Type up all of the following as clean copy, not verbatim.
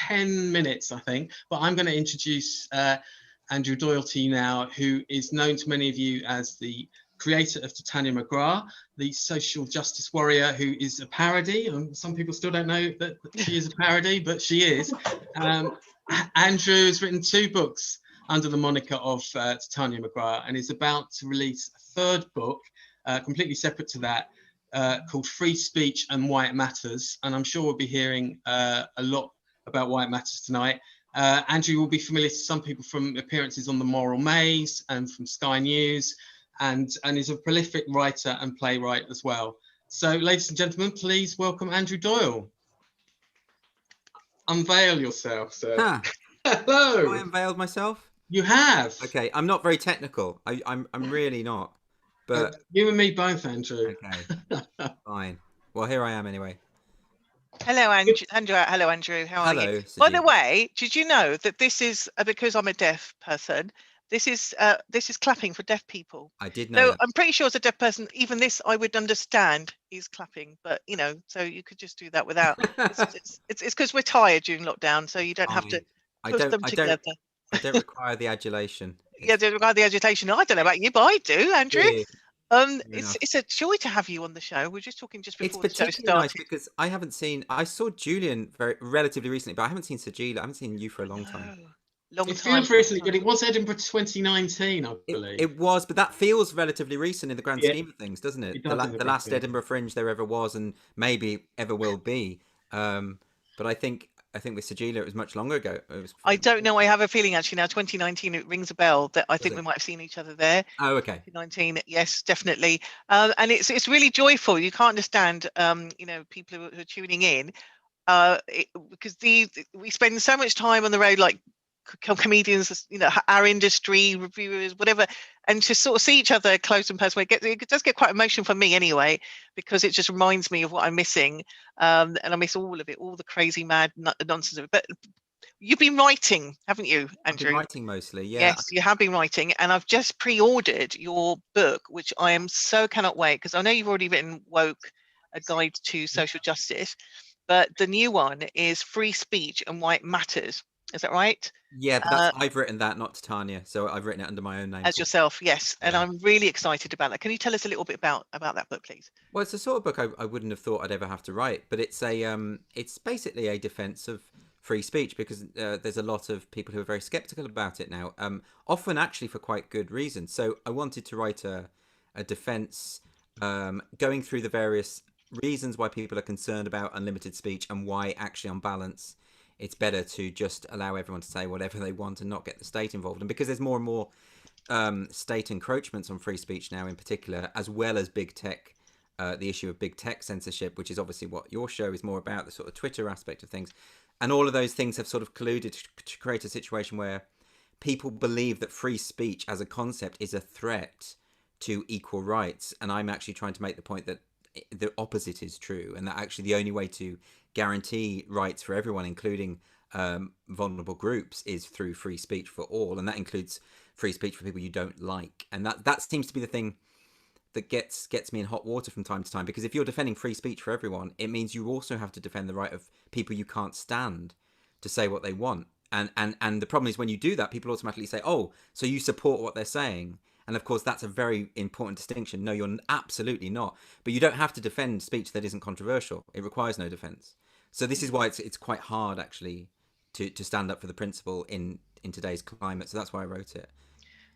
10 minutes, I think. But I'm going to introduce Andrew Doyle to you now, who is known to many of you as the creator of Titania McGrath, the social justice warrior who is a parody. Some people still don't know that she is a parody, but she is. Andrew has written 2 books under the moniker of Titania McGrath, and is about to release a 3rd book, completely separate to that, called Free Speech and Why It Matters. And I'm sure we'll be hearing a lot about why it matters tonight. Andrew will be familiar to some people from appearances on The Moral Maze and from Sky News, and is a prolific writer and playwright as well. So, ladies and gentlemen, please welcome Andrew Doyle. Unveil yourself, sir. Huh. Hello. Have I unveiled myself? You have. Okay, I'm not very technical. I'm really not. But you and me both, Andrew. Okay. Fine. Well, here I am anyway. Hello, Andrew. Hello, Andrew. How are you? By the way, did you know that this is because I'm a deaf person? This is clapping for deaf people. I did know. So I'm pretty sure as a deaf person, even this I would understand is clapping, but you know, so you could just do that without. It's because we're tired during lockdown, so you don't have to put them together. I don't require the adulation. Yeah, don't require the agitation. I don't know about you, but I do, Andrew. Yeah. It's a joy to have you on the show. We're just talking just before the show started. It's particularly nice because I saw Julian relatively recently, but I haven't seen Sajila. I haven't seen you for a long time. It feels recently, but it was Edinburgh 2019, I believe. It was, but that feels relatively recent in the grand scheme of things, doesn't it? The last Edinburgh Fringe there ever was, and maybe ever will be. But I think with Sajila it was much longer ago. I don't know. I have a feeling actually now 2019 it rings a bell that I think we might have seen each other there. Oh, okay. 2019, yes, definitely. And it's really joyful. You can't understand, people who are tuning in, because we spend so much time on the road, like comedians, our industry reviewers, whatever, and to sort of see each other close and personal, it does get quite emotional for me anyway, because it just reminds me of what I'm missing, and I miss all of it, all the crazy mad nonsense of it. But you've been writing, haven't you, Andrew? I've been writing mostly, yeah. Yes, you have been writing, and I've just pre-ordered your book, which I am so cannot wait, because I know you've already written Woke, A Guide to Social Justice, but the new one is Free Speech and Why It Matters. Is that right? Yeah, but I've written that, not Titania, so I've written it under my own name. As yourself, yes. And I'm really excited about that. Can you tell us a little bit about that book, please? Well, it's the sort of book I wouldn't have thought I'd ever have to write, but it's it's basically a defense of free speech, because there's a lot of people who are very skeptical about it now, often actually for quite good reasons. So I wanted to write a defense going through the various reasons why people are concerned about unlimited speech, and why actually on balance it's better to just allow everyone to say whatever they want and not get the state involved. And because there's more and more state encroachments on free speech now in particular, as well as big tech, the issue of big tech censorship, which is obviously what your show is more about, the sort of Twitter aspect of things. And all of those things have sort of colluded to create a situation where people believe that free speech as a concept is a threat to equal rights. And I'm actually trying to make the point that the opposite is true, and that actually the only way to guarantee rights for everyone, including vulnerable groups, is through free speech for all. And that includes free speech for people you don't like. And that seems to be the thing that gets me in hot water from time to time, because if you're defending free speech for everyone, it means you also have to defend the right of people you can't stand to say what they want. And the problem is, when you do that, people automatically say, oh, so you support what they're saying. And of course, that's a very important distinction. No, you're absolutely not. But you don't have to defend speech that isn't controversial. It requires no defense. So this is why it's quite hard, actually, to stand up for the principle in today's climate. So that's why I wrote it.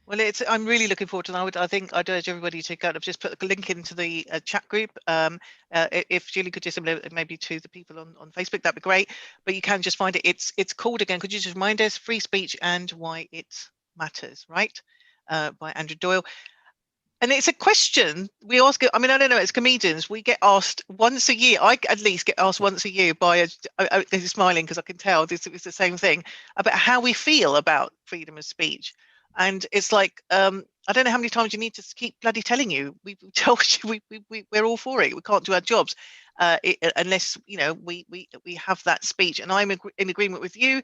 Well, I'm really looking forward to that. I think I'd urge everybody to kind of just put a link into the chat group. If Julie could just maybe to the people on Facebook, that'd be great. But you can just find it. It's called, again, could you just remind us, Free Speech and Why It Matters, right? By Andrew Doyle. And it's a question we ask. I mean, I don't know, as comedians, we get asked once a year. I at least get asked once a year by he's smiling because I can tell this is the same thing, about how we feel about freedom of speech. And it's like, I don't know how many times you need to keep bloody telling you. We told you we're all for it. We can't do our jobs unless, we have that speech. And I'm in agreement with you.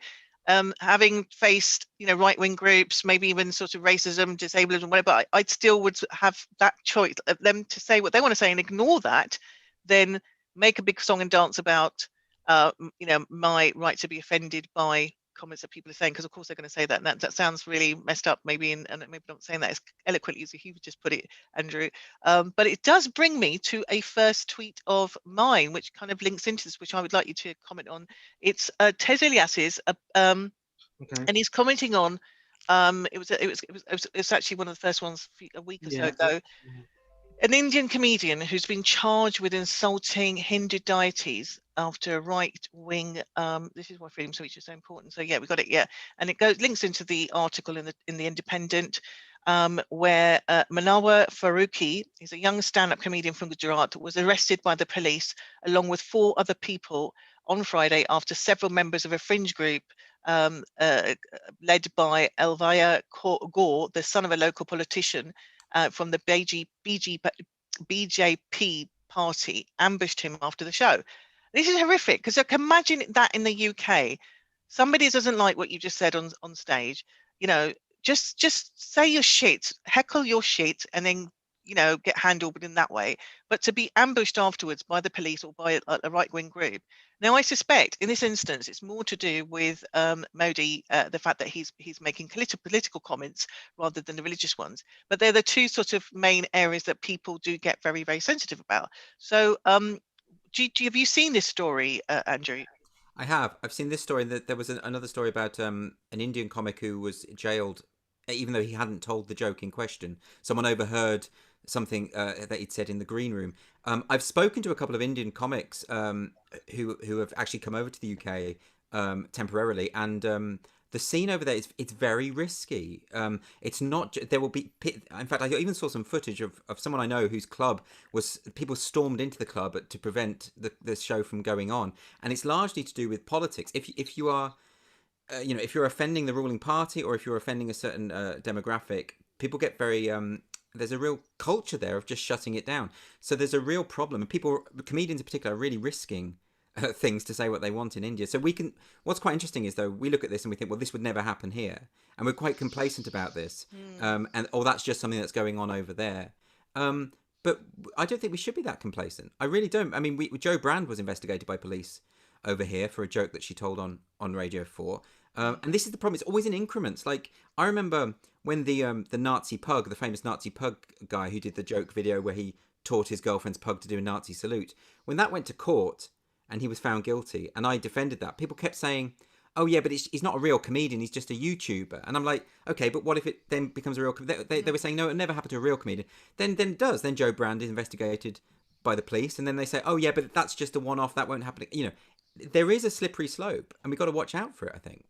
Having faced, right-wing groups, maybe even sort of racism, disablism, and whatever, I still would have that choice of them to say what they want to say and ignore that, then make a big song and dance about my right to be offended by comments that people are saying, because of course they're going to say that, and that sounds really messed up, maybe, and maybe not saying that as eloquently as you would just put it, Andrew. But it does bring me to a first tweet of mine, which kind of links into this, which I would like you to comment on. It's Tez Elias's, and he's commenting on. It was actually one of the first ones a week or so ago. An Indian comedian who's been charged with insulting Hindu deities after a right-wing. This is why freedom of speech is so important. So yeah, we got it. Yeah, and it links into the article in the Independent, where Manohar Faruqi is a young stand-up comedian from Gujarat, was arrested by the police along with 4 other people on Friday after several members of a fringe group led by Elvaya Gore, the son of a local politician, from the BJP party, ambushed him after the show. This is horrific, because I can imagine that in the UK, somebody doesn't like what you just said on stage, just say your shit, heckle your shit, and then get handled in that way. But to be ambushed afterwards by the police or by a right-wing group. Now, I suspect in this instance, it's more to do with Modi, the fact that he's making political comments rather than the religious ones. But they're the 2 sort of main areas that people do get very, very sensitive about. So have you seen this story, Andrew? I have. I've seen this story. That there was another story about an Indian comic who was jailed, even though he hadn't told the joke in question. Someone overheard something that he'd said in the green room. I've spoken to a couple of Indian comics who have actually come over to the UK temporarily, and the scene over there it's very risky. It's not. There will be. In fact, I even saw some footage of someone I know whose club was. People stormed into the club to prevent the show from going on, and it's largely to do with politics. If you are if you're offending the ruling party or if you're offending a certain demographic, people get very there's a real culture there of just shutting it down. So there's a real problem, and comedians in particular, are really risking things to say what they want in India. So what's quite interesting is, though, we look at this and we think, well, this would never happen here, and we're quite complacent about this, and that's just something that's going on over there. But I don't think we should be that complacent. I really don't. I mean, Jo Brand was investigated by police over here for a joke that she told on Radio 4. And this is the problem. It's always in increments. Like, I remember when the Nazi pug, the famous Nazi pug guy who did the joke video where he taught his girlfriend's pug to do a Nazi salute, when that went to court and he was found guilty, and I defended that, people kept saying, oh yeah, but he's not a real comedian, he's just a YouTuber. And I'm like, okay, but what if it then becomes a real they were saying, no, it never happened to a real comedian. Then it does. Then Jo Brand is investigated by the police, and then they say, oh yeah, but that's just a one-off, that won't happen. There is a slippery slope, and we've got to watch out for it, I think.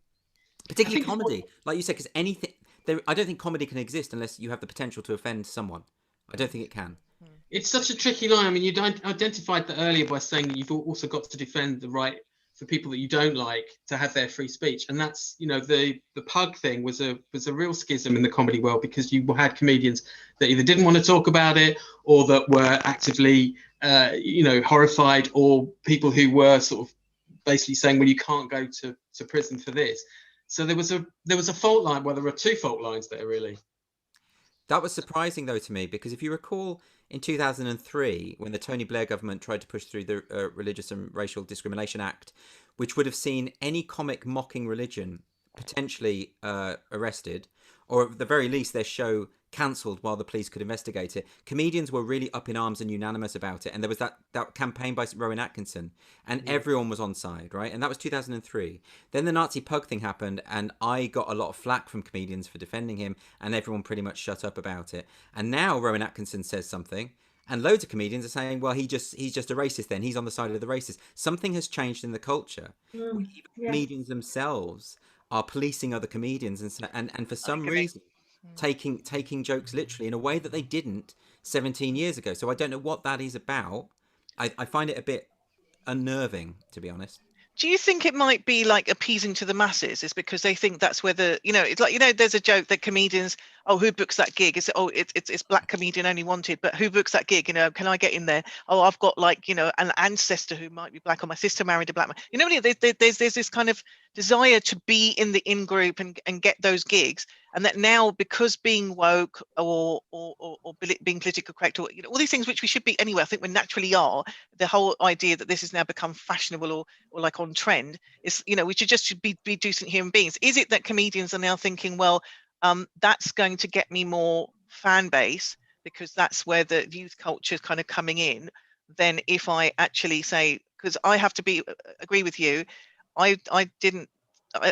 Particularly comedy, like you said, because I don't think comedy can exist unless you have the potential to offend someone. I don't think it can. It's such a tricky line. I mean, you identified that earlier by saying that you've also got to defend the right for people that you don't like to have their free speech, and that's the pug thing was a real schism in the comedy world, because you had comedians that either didn't want to talk about it or that were actively horrified, or people who were sort of basically saying, well, you can't go to prison for this. So there was a fault line. Well, there were 2 fault lines there, really. That was surprising, though, to me, because if you recall in 2003, when the Tony Blair government tried to push through the Religious and Racial Discrimination Act, which would have seen any comic mocking religion potentially arrested, or at the very least their show cancelled while the police could investigate it, comedians were really up in arms and unanimous about it. And there was that campaign by Rowan Atkinson, and everyone was on side, right? And that was 2003. Then the Nazi pug thing happened, and I got a lot of flack from comedians for defending him, and everyone pretty much shut up about it. And now Rowan Atkinson says something, and loads of comedians are saying, well, he's just a racist then. He's on the side of the racists. Something has changed in the culture. Even comedians themselves are policing other comedians, and for some reason taking jokes literally in a way that they didn't 17 years ago. So I don't know what that is about. I find it a bit unnerving, to be honest. Do you think it might be like appeasing to the masses? Is because they think that's where it's like, there's a joke that comedians oh, who books that gig? Is it, oh, it's black comedian only wanted, but who books that gig? You know, can I get in there? Oh, I've got like, you know, an ancestor who might be black, or my sister married a black man. You know, there's this kind of desire to be in the in group and get those gigs. And that now, because being woke or being politically correct, or, you know, all these things which we should be anyway, I think we naturally are. The whole idea that this has now become fashionable or like on trend is, you know, we should be decent human beings. Is it that comedians are now thinking, well, that's going to get me more fan base because that's where the youth culture is kind of coming in? Then if I actually say, because I have to agree with you, I didn't.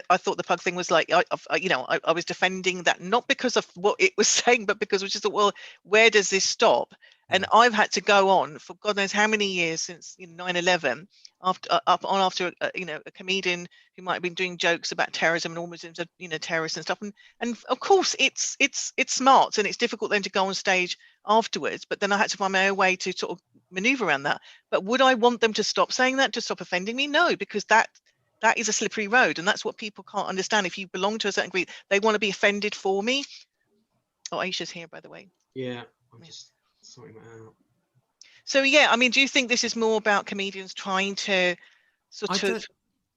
I thought the pug thing was like, you know, I was defending that not because of what it was saying, but because we just thought, well, where does this stop? And I've had to go on for God knows how many years since, you know, 9/11, after you know, a comedian who might have been doing jokes about terrorism and all Muslims are, you know, terrorists and stuff, and of course it's smart and it's difficult then to go on stage afterwards, but then I had to find my own way to sort of maneuver around that. But would I want them to stop saying that, to stop offending me? No, because that is a slippery road, and that's what people can't understand. If you belong to a certain group, they want to be offended for me. Oh, Aisha's here, by the way. Yeah, I'm just sorting that out. So yeah, I mean, do you think this is more about comedians trying to sort of,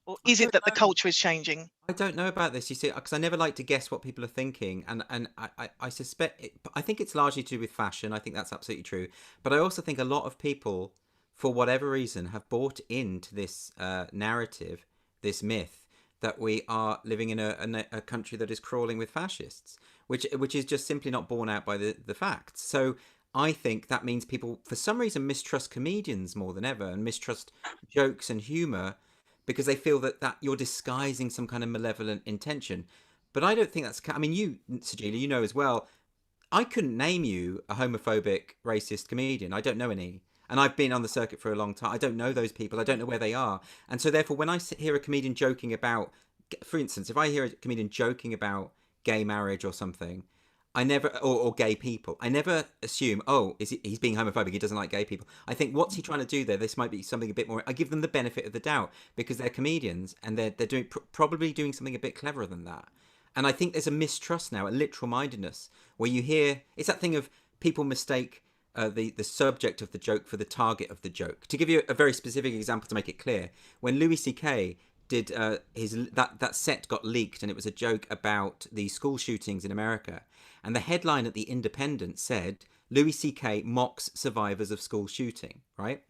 or is it that the culture is changing? I don't know about this, you see, because I never like to guess what people are thinking, and I suspect I think it's largely to do with fashion. I think that's absolutely true, but I also think a lot of people, for whatever reason, have bought into this narrative, this myth that we are living in a country that is crawling with fascists, which is just simply not borne out by the facts. So I think that means people, for some reason, mistrust comedians more than ever and mistrust jokes and humor because they feel that you're disguising some kind of malevolent intention. But I don't think that's. I mean, you, Sajeela, you know as well. I couldn't name you a homophobic, racist comedian. I don't know any. And I've been on the circuit for a long time. I don't know those people. I don't know where they are. And so therefore, when I hear a comedian joking about, for instance, if I hear a comedian joking about gay marriage or something, I never, or gay people, I never assume, oh, he's being homophobic, he doesn't like gay people. I think, what's he trying to do there? This might be something a bit more. I give them the benefit of the doubt because they're comedians and they're doing probably doing something a bit cleverer than that. And I think there's a mistrust now, a literal mindedness, where you hear, it's that thing of people mistake the subject of the joke for the target of the joke. To give you a very specific example to make it clear, when Louis C.K. did that set got leaked, and it was a joke about the school shootings in America, and the headline at the Independent said Louis C.K. mocks survivors of school shooting. Right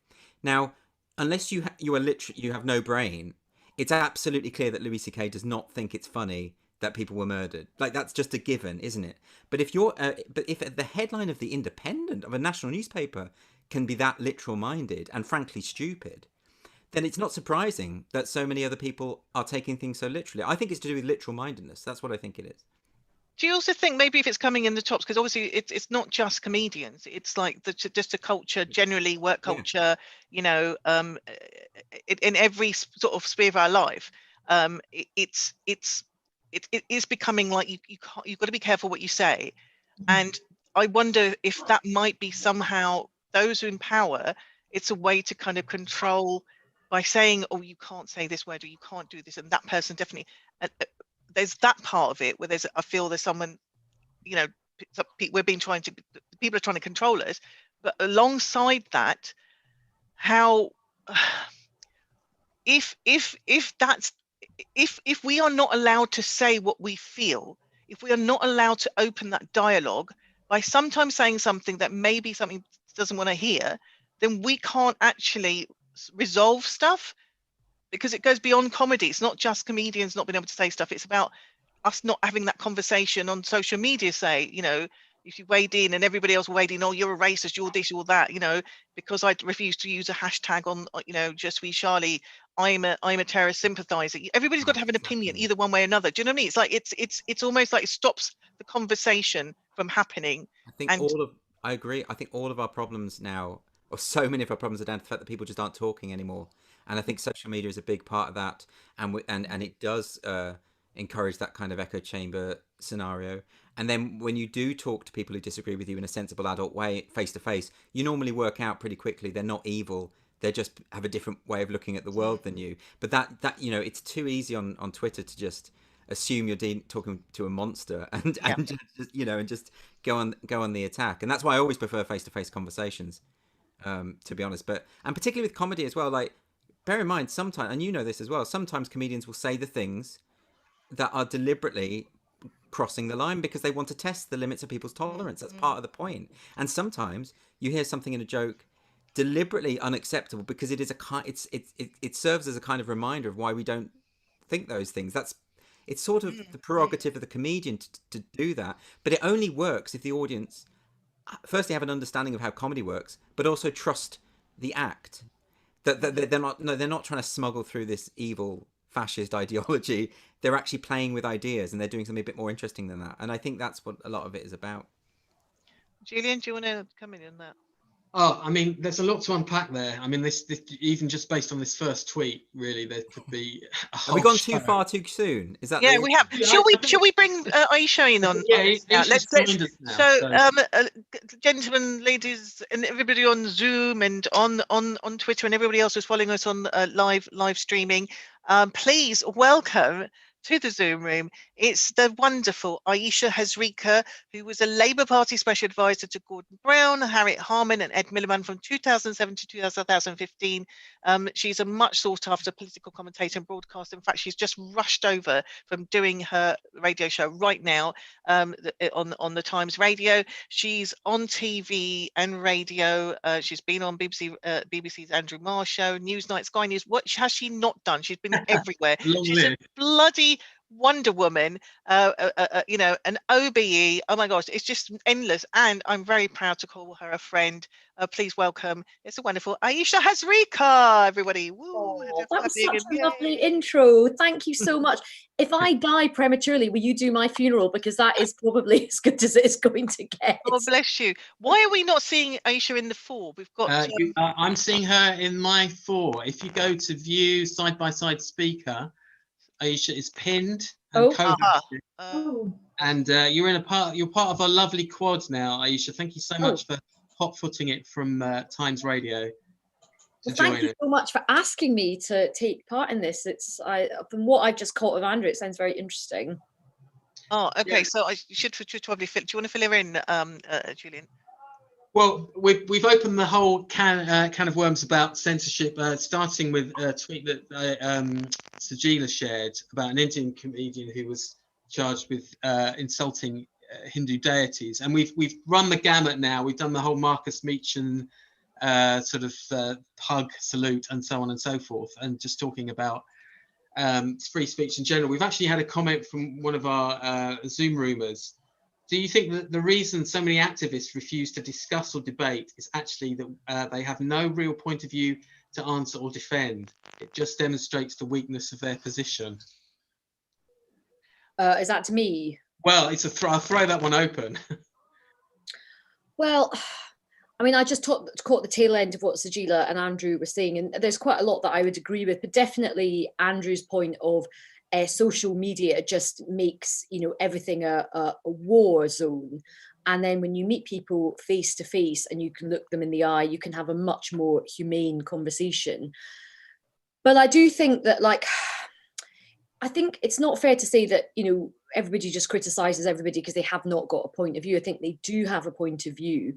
now, unless you have no brain, it's absolutely clear that Louis C.K. does not think it's funny that people were murdered. Like, that's just a given, isn't it? But if the headline of the Independent, of a national newspaper, can be that literal minded and frankly stupid, then it's not surprising that so many other people are taking things so literally. I think it's to do with literal mindedness. That's what I think it is. Do you also think maybe if it's coming in the tops, because obviously it's not just comedians, it's like just a culture generally, work culture, you know, in every sort of sphere of our life, it is becoming like you've got to be careful what you say. And I wonder if that might be somehow those in power, it's a way to kind of control by saying, oh, you can't say this word or you can't do this, and that person definitely. There's that part of it where I feel there's someone, you know, people are trying to control us, but alongside that, how if we are not allowed to say what we feel, if we are not allowed to open that dialogue by sometimes saying something that maybe something doesn't want to hear, then we can't actually resolve stuff. Because it goes beyond comedy. It's not just comedians not being able to say stuff. It's about us not having that conversation on social media. Say, you know, if you weighed in and everybody else weighed in, oh, you're a racist, you're this, you're that, you know, because I refuse to use a hashtag on, you know, just we Charlie, I'm a terrorist sympathizer. Everybody's got to have an opinion either one way or another. Do you know what I mean? It's like it's almost like it stops the conversation from happening. I think I agree. I think all of our problems now, or so many of our problems, are down to the fact that people just aren't talking anymore. And I think social media is a big part of that, and it does encourage that kind of echo chamber scenario. And then when you do talk to people who disagree with you in a sensible adult way, face to face, you normally work out pretty quickly they're not evil. They just have a different way of looking at the world than you. But that you know, it's too easy on Twitter to just assume you're talking to a monster and Yeah. just, and just go on the attack. And that's why I always prefer face-to-face conversations, to be honest. And particularly with comedy as well, like, bear in mind, sometimes, and you know this as well, sometimes comedians will say the things that are deliberately crossing the line because they want to test the limits of people's tolerance. That's part of the point. And sometimes you hear something in a joke deliberately unacceptable because it is it serves as a kind of reminder of why we don't think those things. It's sort of the prerogative of the comedian to do that, but it only works if the audience firstly have an understanding of how comedy works, but also trust the act. That they're not trying to smuggle through this evil fascist ideology. They're actually playing with ideas, and they're doing something a bit more interesting than that. And I think that's what a lot of it is about. Julian, do you want to come in on that? Oh, I mean, there's a lot to unpack there. I mean, this even just based on this first tweet, really, there could be a whole Have we gone show. too far too soon? Is that? Yeah, we have. Yeah, shall we bring Ayesha in on? Yeah, on this now? Ayesha's joined us now, So, gentlemen, ladies, and everybody on Zoom and on Twitter and everybody else who's following us on live streaming, please welcome to the Zoom room. It's the wonderful Ayesha Hazarika, who was a Labour Party Special Advisor to Gordon Brown, Harriet Harman and Ed Miliband from 2007 to 2015. She's a much sought after political commentator and broadcaster. In fact, she's just rushed over from doing her radio show right now on the Times Radio. She's on TV and radio. She's been on BBC's Andrew Marr show, Newsnight, Sky News. What has she not done? She's been everywhere. She's a bloody Wonder Woman, an OBE. Oh my gosh, it's just endless. And I'm very proud to call her a friend. Please welcome, it's a wonderful Ayesha Hazarika, everybody. Woo, oh, that was such a lovely intro. Thank you so much. If I die prematurely, will you do my funeral? Because that is probably as good as it's going to get. Oh, bless you. Why are we not seeing Ayesha in the 4? We've got. I'm seeing her in my 4. If you go to view side-by-side speaker, Ayesha is pinned and and you're part of a lovely quad now, Ayesha. Thank you so much for hot-footing it from Times Radio. Well, thank you so much for asking me to take part in this. From what I've just caught of Andrew, it sounds very interesting. Oh, okay. Yeah. So I should probably fill. Do you want to fill her in, Julian? Well, we've opened the whole can of worms about censorship, starting with a tweet that Sajila shared about an Indian comedian who was charged with insulting Hindu deities, and we've run the gamut now. We've done the whole Marcus Meechan sort of hug, salute, and so on and so forth, and just talking about free speech in general. We've actually had a comment from one of our Zoom roomers. Do you think that the reason so many activists refuse to discuss or debate is actually that they have no real point of view to answer or defend? It just demonstrates the weakness of their position. Is that to me? Well, I'll throw that one open. Well, I mean, I just caught the tail end of what Sajila and Andrew were saying, and there's quite a lot that I would agree with, but definitely Andrew's point of social media just makes everything a war zone, and then when you meet people face to face and you can look them in the eye, you can have a much more humane conversation. But I do think that, I think it's not fair to say that everybody just criticizes everybody because they have not got a point of view. I think they do have a point of view.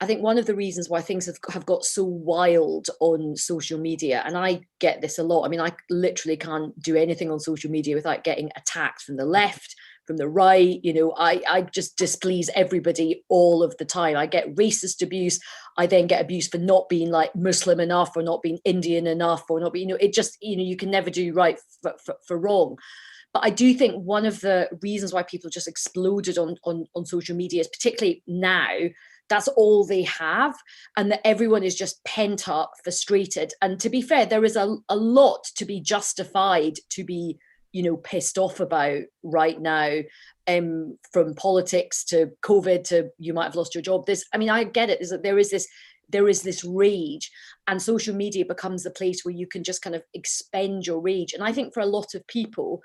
I think one of the reasons why things have got so wild on social media, and I get this a lot. I mean, I literally can't do anything on social media without getting attacked from the left, from the right. I just displease everybody all of the time. I get racist abuse. I then get abuse for not being Muslim enough, or not being Indian enough, or not being, it just, you can never do right for wrong. But I do think one of the reasons why people just exploded on social media is particularly now, that's all they have, and that everyone is just pent up, frustrated. And to be fair, there is a lot to be justified to be, pissed off about right now, from politics to COVID to you might have lost your job. I get it, is that there is this rage, and social media becomes the place where you can just kind of expend your rage. And I think for a lot of people,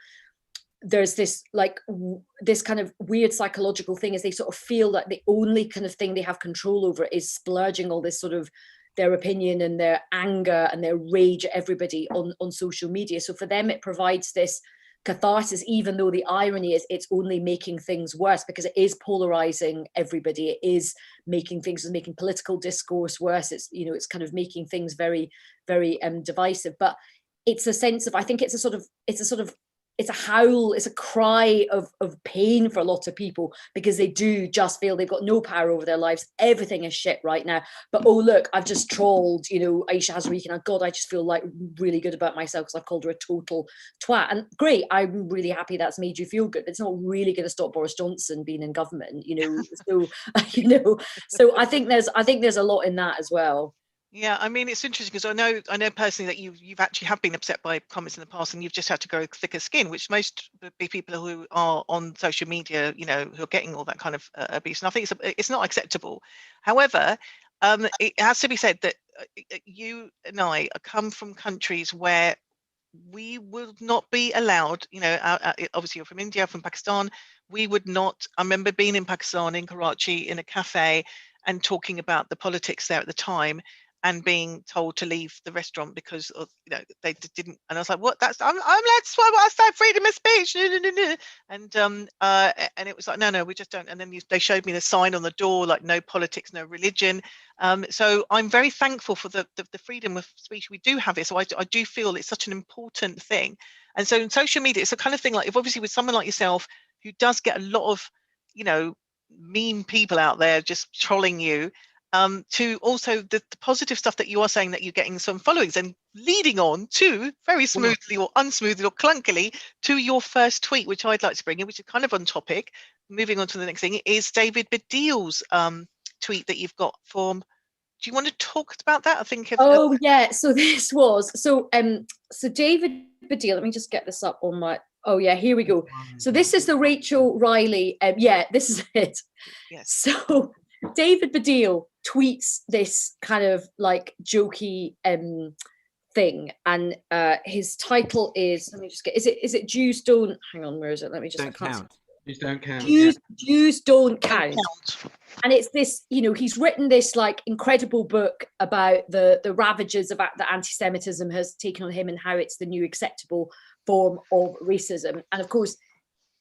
there's this kind of weird psychological thing, is they sort of feel that the only kind of thing they have control over is splurging all this sort of their opinion and their anger and their rage at everybody on social media. So for them, it provides this catharsis, even though the irony is it's only making things worse, because it is polarizing everybody. It is making political discourse worse. It's, you know, it's kind of making things very, very divisive. But it's a sense of, I think it's a howl, it's a cry of pain for a lot of people, because they do just feel they've got no power over their lives. Everything is shit right now. But oh look, I've just trolled, you know, Ayesha Hazarika, and God, I just feel like really good about myself because I've called her a total twat. And great, I'm really happy that's made you feel good. But it's not really going to stop Boris Johnson being in government, you know. So you know, so I think there's a lot in that as well. Yeah, I mean, it's interesting because I know personally that you've actually have been upset by comments in the past, and you've just had to grow thicker skin, which most people who are on social media, you know, who are getting all that kind of abuse, and I think it's not acceptable. However, it has to be said that you and I come from countries where we will not be allowed, you know, obviously you're from India, from Pakistan. We would not. I remember being in Pakistan, in Karachi, in a cafe, and talking about the politics there at the time, and being told to leave the restaurant because of, you know, they didn't. And I was like, what? I'm let's I said freedom of speech. And it was like, no, we just don't. And then they showed me the sign on the door, like no politics, no religion. So I'm very thankful for the freedom of speech we do have here. So I do feel it's such an important thing. And so in social media, it's a kind of thing like, if obviously with someone like yourself who does get a lot of, you know, mean people out there just trolling you, to also the positive stuff that you are saying, that you're getting some followings, and leading on to very smoothly or unsmoothly or clunkily to your first tweet, which I'd like to bring in, which is kind of on topic. Moving on to the next thing is David Baddiel's tweet that you've got from. Do you want to talk about that? I think. Yeah. So this was so David Baddiel. Let me just get this up on my. Oh yeah, here we go. So this is the Rachel Riley. Yeah, this is it. Yes. So David Baddiel tweets this kind of like jokey thing, and his title is, let me just get, is it Jews don't, hang on, where is it? Let me just, don't count. Jews don't count. Jews don't count. And it's this, you know, he's written this like incredible book about the ravages of that anti-Semitism has taken on him, and how it's the new acceptable form of racism. And of course,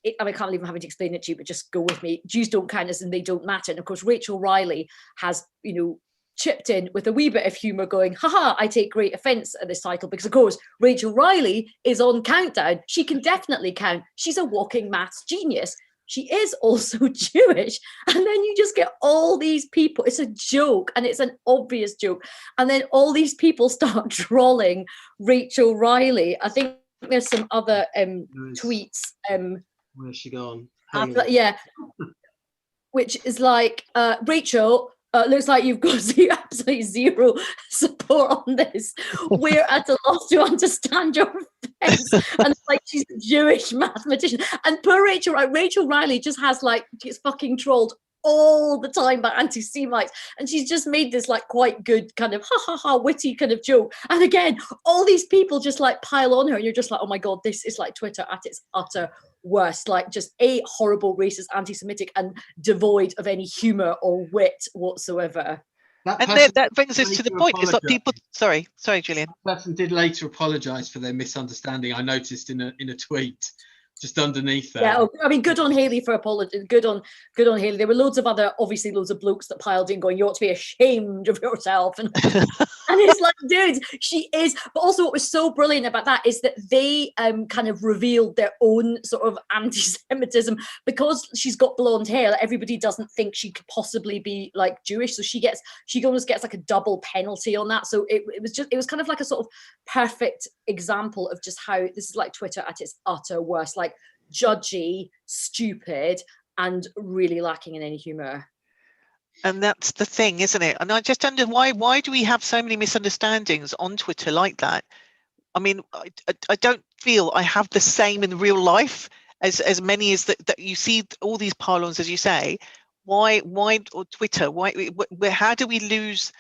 I can't believe I'm having to explain it to you, but just go with me. Jews don't count as in they don't matter. And of course, Rachel Riley has, you know, chipped in with a wee bit of humour, going, haha, I take great offence at this title, because of course, Rachel Riley is on Countdown. She can definitely count. She's a walking maths genius. She is also Jewish. And then you just get all these people. It's a joke, and it's an obvious joke. And then all these people start trolling Rachel Riley. I think there's some other tweets. Where's she gone? Yeah, which is like, Rachel, looks like you've got absolutely zero support on this. We're at a loss to understand your offense. And it's like, she's a Jewish mathematician. And poor Rachel Riley just has like, gets fucking trolled all the time by anti-Semites, and she's just made this like quite good kind of witty kind of joke, and again all these people just like pile on her, and you're just like, oh my god, this is like Twitter at its utter worst, like just a horrible, racist, anti-Semitic, and devoid of any humor or wit whatsoever. That brings us to the point. It's like people. Sorry, Julian. That person did later apologise for their misunderstanding. I noticed in a tweet. Just underneath that. Yeah, I mean, good on Hayley for apology. Good on Hayley. There were loads of blokes that piled in going, you ought to be ashamed of yourself. And and it's like, dude, she is. But also what was so brilliant about that is that they kind of revealed their own sort of anti-Semitism, because she's got blonde hair. Everybody doesn't think she could possibly be like Jewish. So she almost gets like a double penalty on that. So it was kind of like a sort of perfect example of just how this is like Twitter at its utter worst, like judgy, stupid, and really lacking in any humor. And that's the thing, isn't it? And I just wonder why do we have so many misunderstandings on Twitter like that? I mean, I don't feel I have the same in real life as many as that you see all these pylons, as you say. Why or Twitter? How do we lose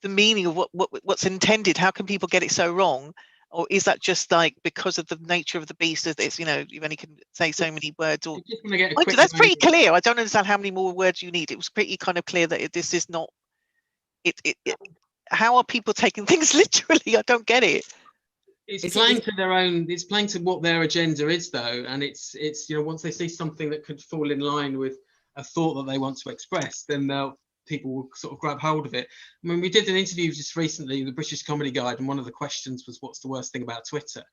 the meaning of what's intended? How can people get it so wrong? Or is that just like because of the nature of the beast of this, you know, you only can say so many words? Or that's pretty clear. I don't understand how many more words you need. It was pretty kind of clear that this is not it. How are people taking things literally? I don't get it. It's playing to their own. It's playing to what their agenda is, though, and it's once they see something that could fall in line with a thought that they want to express, then people will sort of grab hold of it. I mean, we did an interview just recently, the British Comedy Guide, and one of the questions was, "What's the worst thing about Twitter?"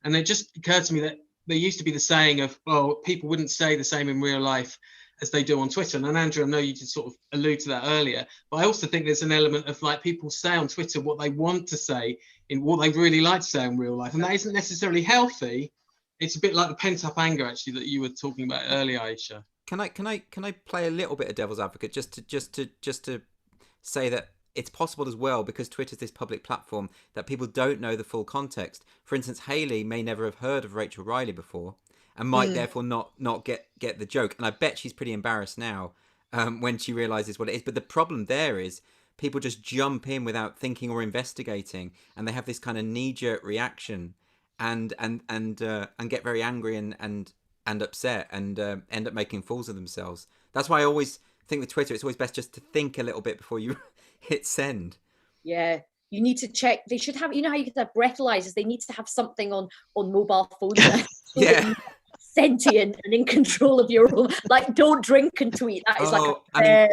And it just occurred to me that there used to be the saying of, "Well, people wouldn't say the same in real life as they do on Twitter." And Andrew, I know you did sort of allude to that earlier, but I also think there's an element of like people say on Twitter what they want to say in what they really like to say in real life, and that isn't necessarily healthy. It's a bit like the pent-up anger actually that you were talking about earlier, Ayesha. Can I play a little bit of devil's advocate just to say that it's possible as well, because Twitter's this public platform, that people don't know the full context. For instance, Hayley may never have heard of Rachel Riley before, and might therefore not get the joke. And I bet she's pretty embarrassed now when she realizes what it is. But the problem there is people just jump in without thinking or investigating, and they have this kind of knee-jerk reaction, and get very angry and upset, and end up making fools of themselves. That's why I always think with Twitter, it's always best just to think a little bit before you hit send. Yeah, you need to check. They should have, how you can have breathalyzers. They need to have something on mobile phones. Yeah. Sentient and in control of your own. Like, don't drink and tweet. That is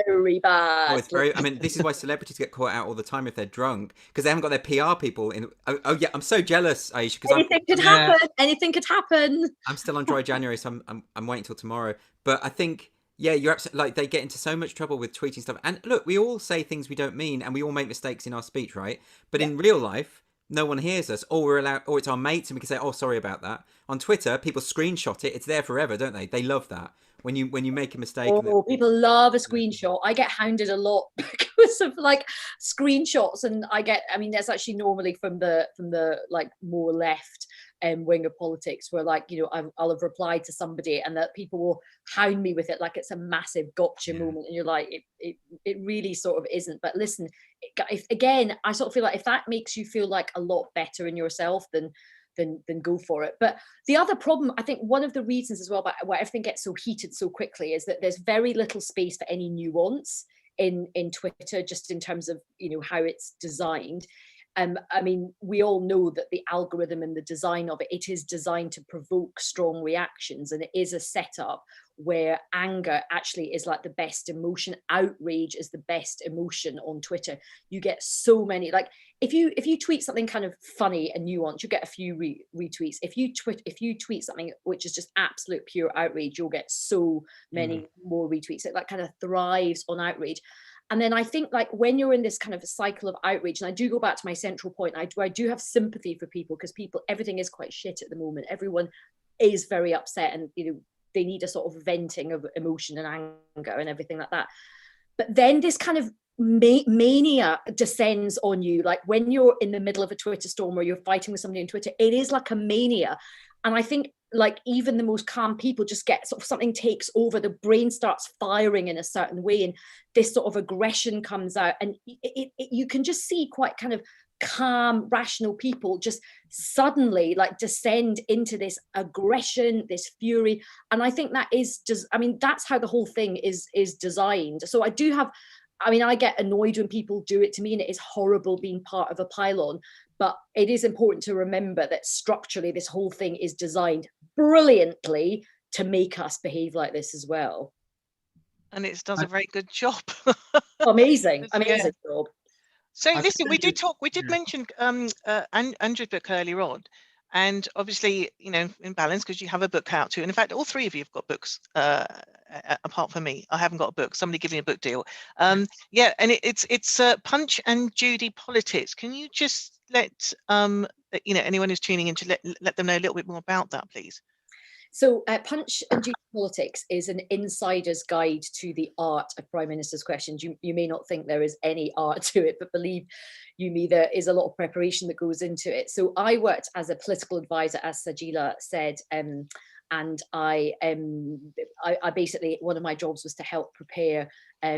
very bad. Oh, it's very. I mean, this is why celebrities get caught out all the time if they're drunk, because they haven't got their PR people in. Oh yeah, I'm so jealous, Ayesha. Because anything could happen. Anything could happen. I'm still on dry January, so I'm waiting till tomorrow. But I think, yeah, you're absolutely, like, they get into so much trouble with tweeting stuff. And look, we all say things we don't mean, and we all make mistakes in our speech, right? But in real life, no one hears us, or we're allowed, or it's our mates, and we can say, "Oh, sorry about that." On Twitter, people screenshot it; it's there forever, don't they? They love that when you make a mistake. Oh, people love a screenshot. I get hounded a lot because of like screenshots, and I mean, that's actually normally from the like more left wing of politics, where like I'll have replied to somebody, and that people will hound me with it like it's a massive gotcha moment, and you're like, it really sort of isn't. But listen, again, I sort of feel like if that makes you feel like a lot better in yourself, then go for it. But the other problem, I think one of the reasons as well about why everything gets so heated so quickly, is that there's very little space for any nuance in Twitter, just in terms of how it's designed. I mean, we all know that the algorithm and the design of it is designed to provoke strong reactions, and it is a setup where anger actually is like the best emotion. Outrage is the best emotion on Twitter. You get so many, like if you tweet something kind of funny and nuanced, you get a few retweets. If you tweet something which is just absolute pure outrage, you'll get so many more retweets. It like kind of thrives on outrage. And then I think, like, when you're in this kind of a cycle of outrage, and I do go back to my central point, I do have sympathy for people, because everything is quite shit at the moment. Everyone is very upset, and they need a sort of venting of emotion and anger and everything like that. But then this kind of mania descends on you, like when you're in the middle of a Twitter storm or you're fighting with somebody on Twitter. It is like a mania. And I think, like, even the most calm people just get sort of, something takes over, the brain starts firing in a certain way, and this sort of aggression comes out, and you can just see quite kind of calm, rational people just suddenly like descend into this aggression, this fury. And I think that is just, I mean, that's how the whole thing is designed. So I get annoyed when people do it to me, and it is horrible being part of a pylon. But it is important to remember that structurally, this whole thing is designed brilliantly to make us behave like this as well. And it does a very good job. Amazing job. So listen, we did mention Andrew's book earlier on, and obviously, in balance, because you have a book out too. And in fact, all three of you have got books, apart from me. I haven't got a book. Somebody give me a book deal. And it's Punch and Judy Politics. Can you just let anyone who's tuning in to let them know a little bit more about that, please? So Punch and Judy Politics is an insider's guide to the art of Prime Minister's questions. You may not think there is any art to it, but believe you me, there is a lot of preparation that goes into it. So I worked as a political advisor, as Sajila said, and I basically, one of my jobs was to help prepare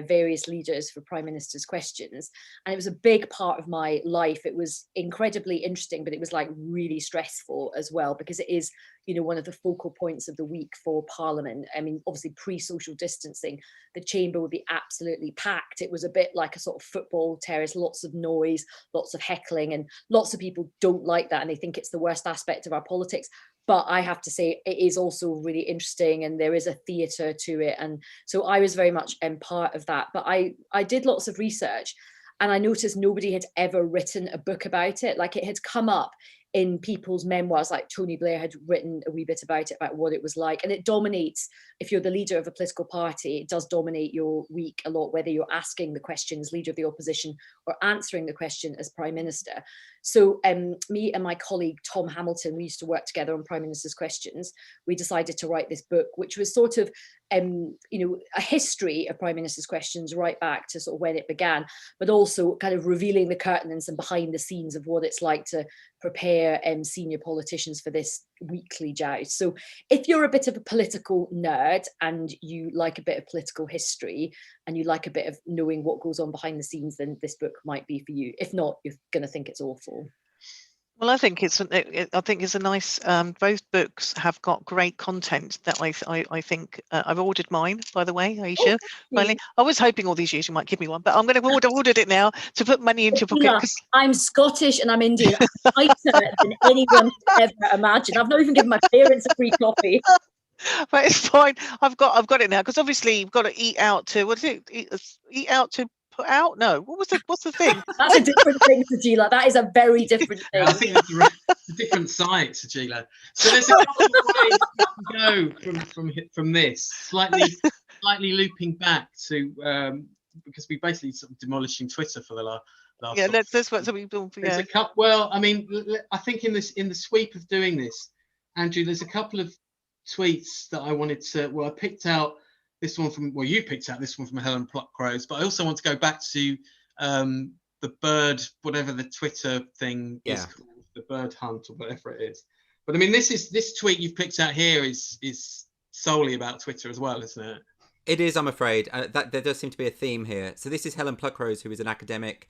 various leaders for Prime Minister's questions, and it was a big part of my life. It was incredibly interesting, but it was like really stressful as well, because it is, you know, one of the focal points of the week for Parliament. I mean, obviously pre-social distancing, the chamber would be absolutely packed. It was a bit like a sort of football terrace, lots of noise, lots of heckling, and lots of people don't like that and they think it's the worst aspect of our politics. But I have to say, it is also really interesting, and there is a theatre to it. And so I was very much part of that. But I did lots of research, and I noticed nobody had ever written a book about it. Like, it had come up in people's memoirs, like Tony Blair had written a wee bit about it, about what it was like. And it dominates, if you're the leader of a political party, it does dominate your week a lot, whether you're asking the question as leader of the opposition or answering the question as Prime Minister. So me and my colleague Tom Hamilton, we used to work together on Prime Minister's questions. We decided to write this book, which was sort of you know, a history of Prime Minister's questions right back to sort of when it began, but also kind of revealing the curtain and some behind the scenes of what it's like to prepare senior politicians for this weekly joust. So if you're a bit of a political nerd and you like a bit of political history and you like a bit of knowing what goes on behind the scenes, then this book might be for you. If not, you're going to think it's awful. Well, I think it's a nice. Both books have got great content that I think I've ordered mine, by the way, Ayesha. Finally, I was hoping all these years you might give me one, but I'm going to ordered it now to put money into your pocket. I'm Scottish and I'm Indian. I'm nicer than anyone could ever imagine. I've not even given my parents a free copy. But it's fine. I've got it now, because obviously you've got to eat out to, what is it? Eat out to put out? No, what's the thing? That's a different thing, Sajila. That is a very different thing. I think it's a different site, Sajila. So there's a couple of ways you can go from this, slightly looping back to because we basically sort of demolishing Twitter for the last. Yeah, that's what we do. Yeah. There's a couple. Well, I mean, I think in the sweep of doing this, Andrew, there's a couple of tweets that I wanted to. Well, I picked out this one from. Well, you picked out this one from Helen Pluckrose, but I also want to go back to the bird, whatever the Twitter thing is called, the bird hunt or whatever it is. But I mean, this tweet you've picked out here is solely about Twitter as well, isn't it? It is, I'm afraid. That there does seem to be a theme here. So this is Helen Pluckrose, who is an academic.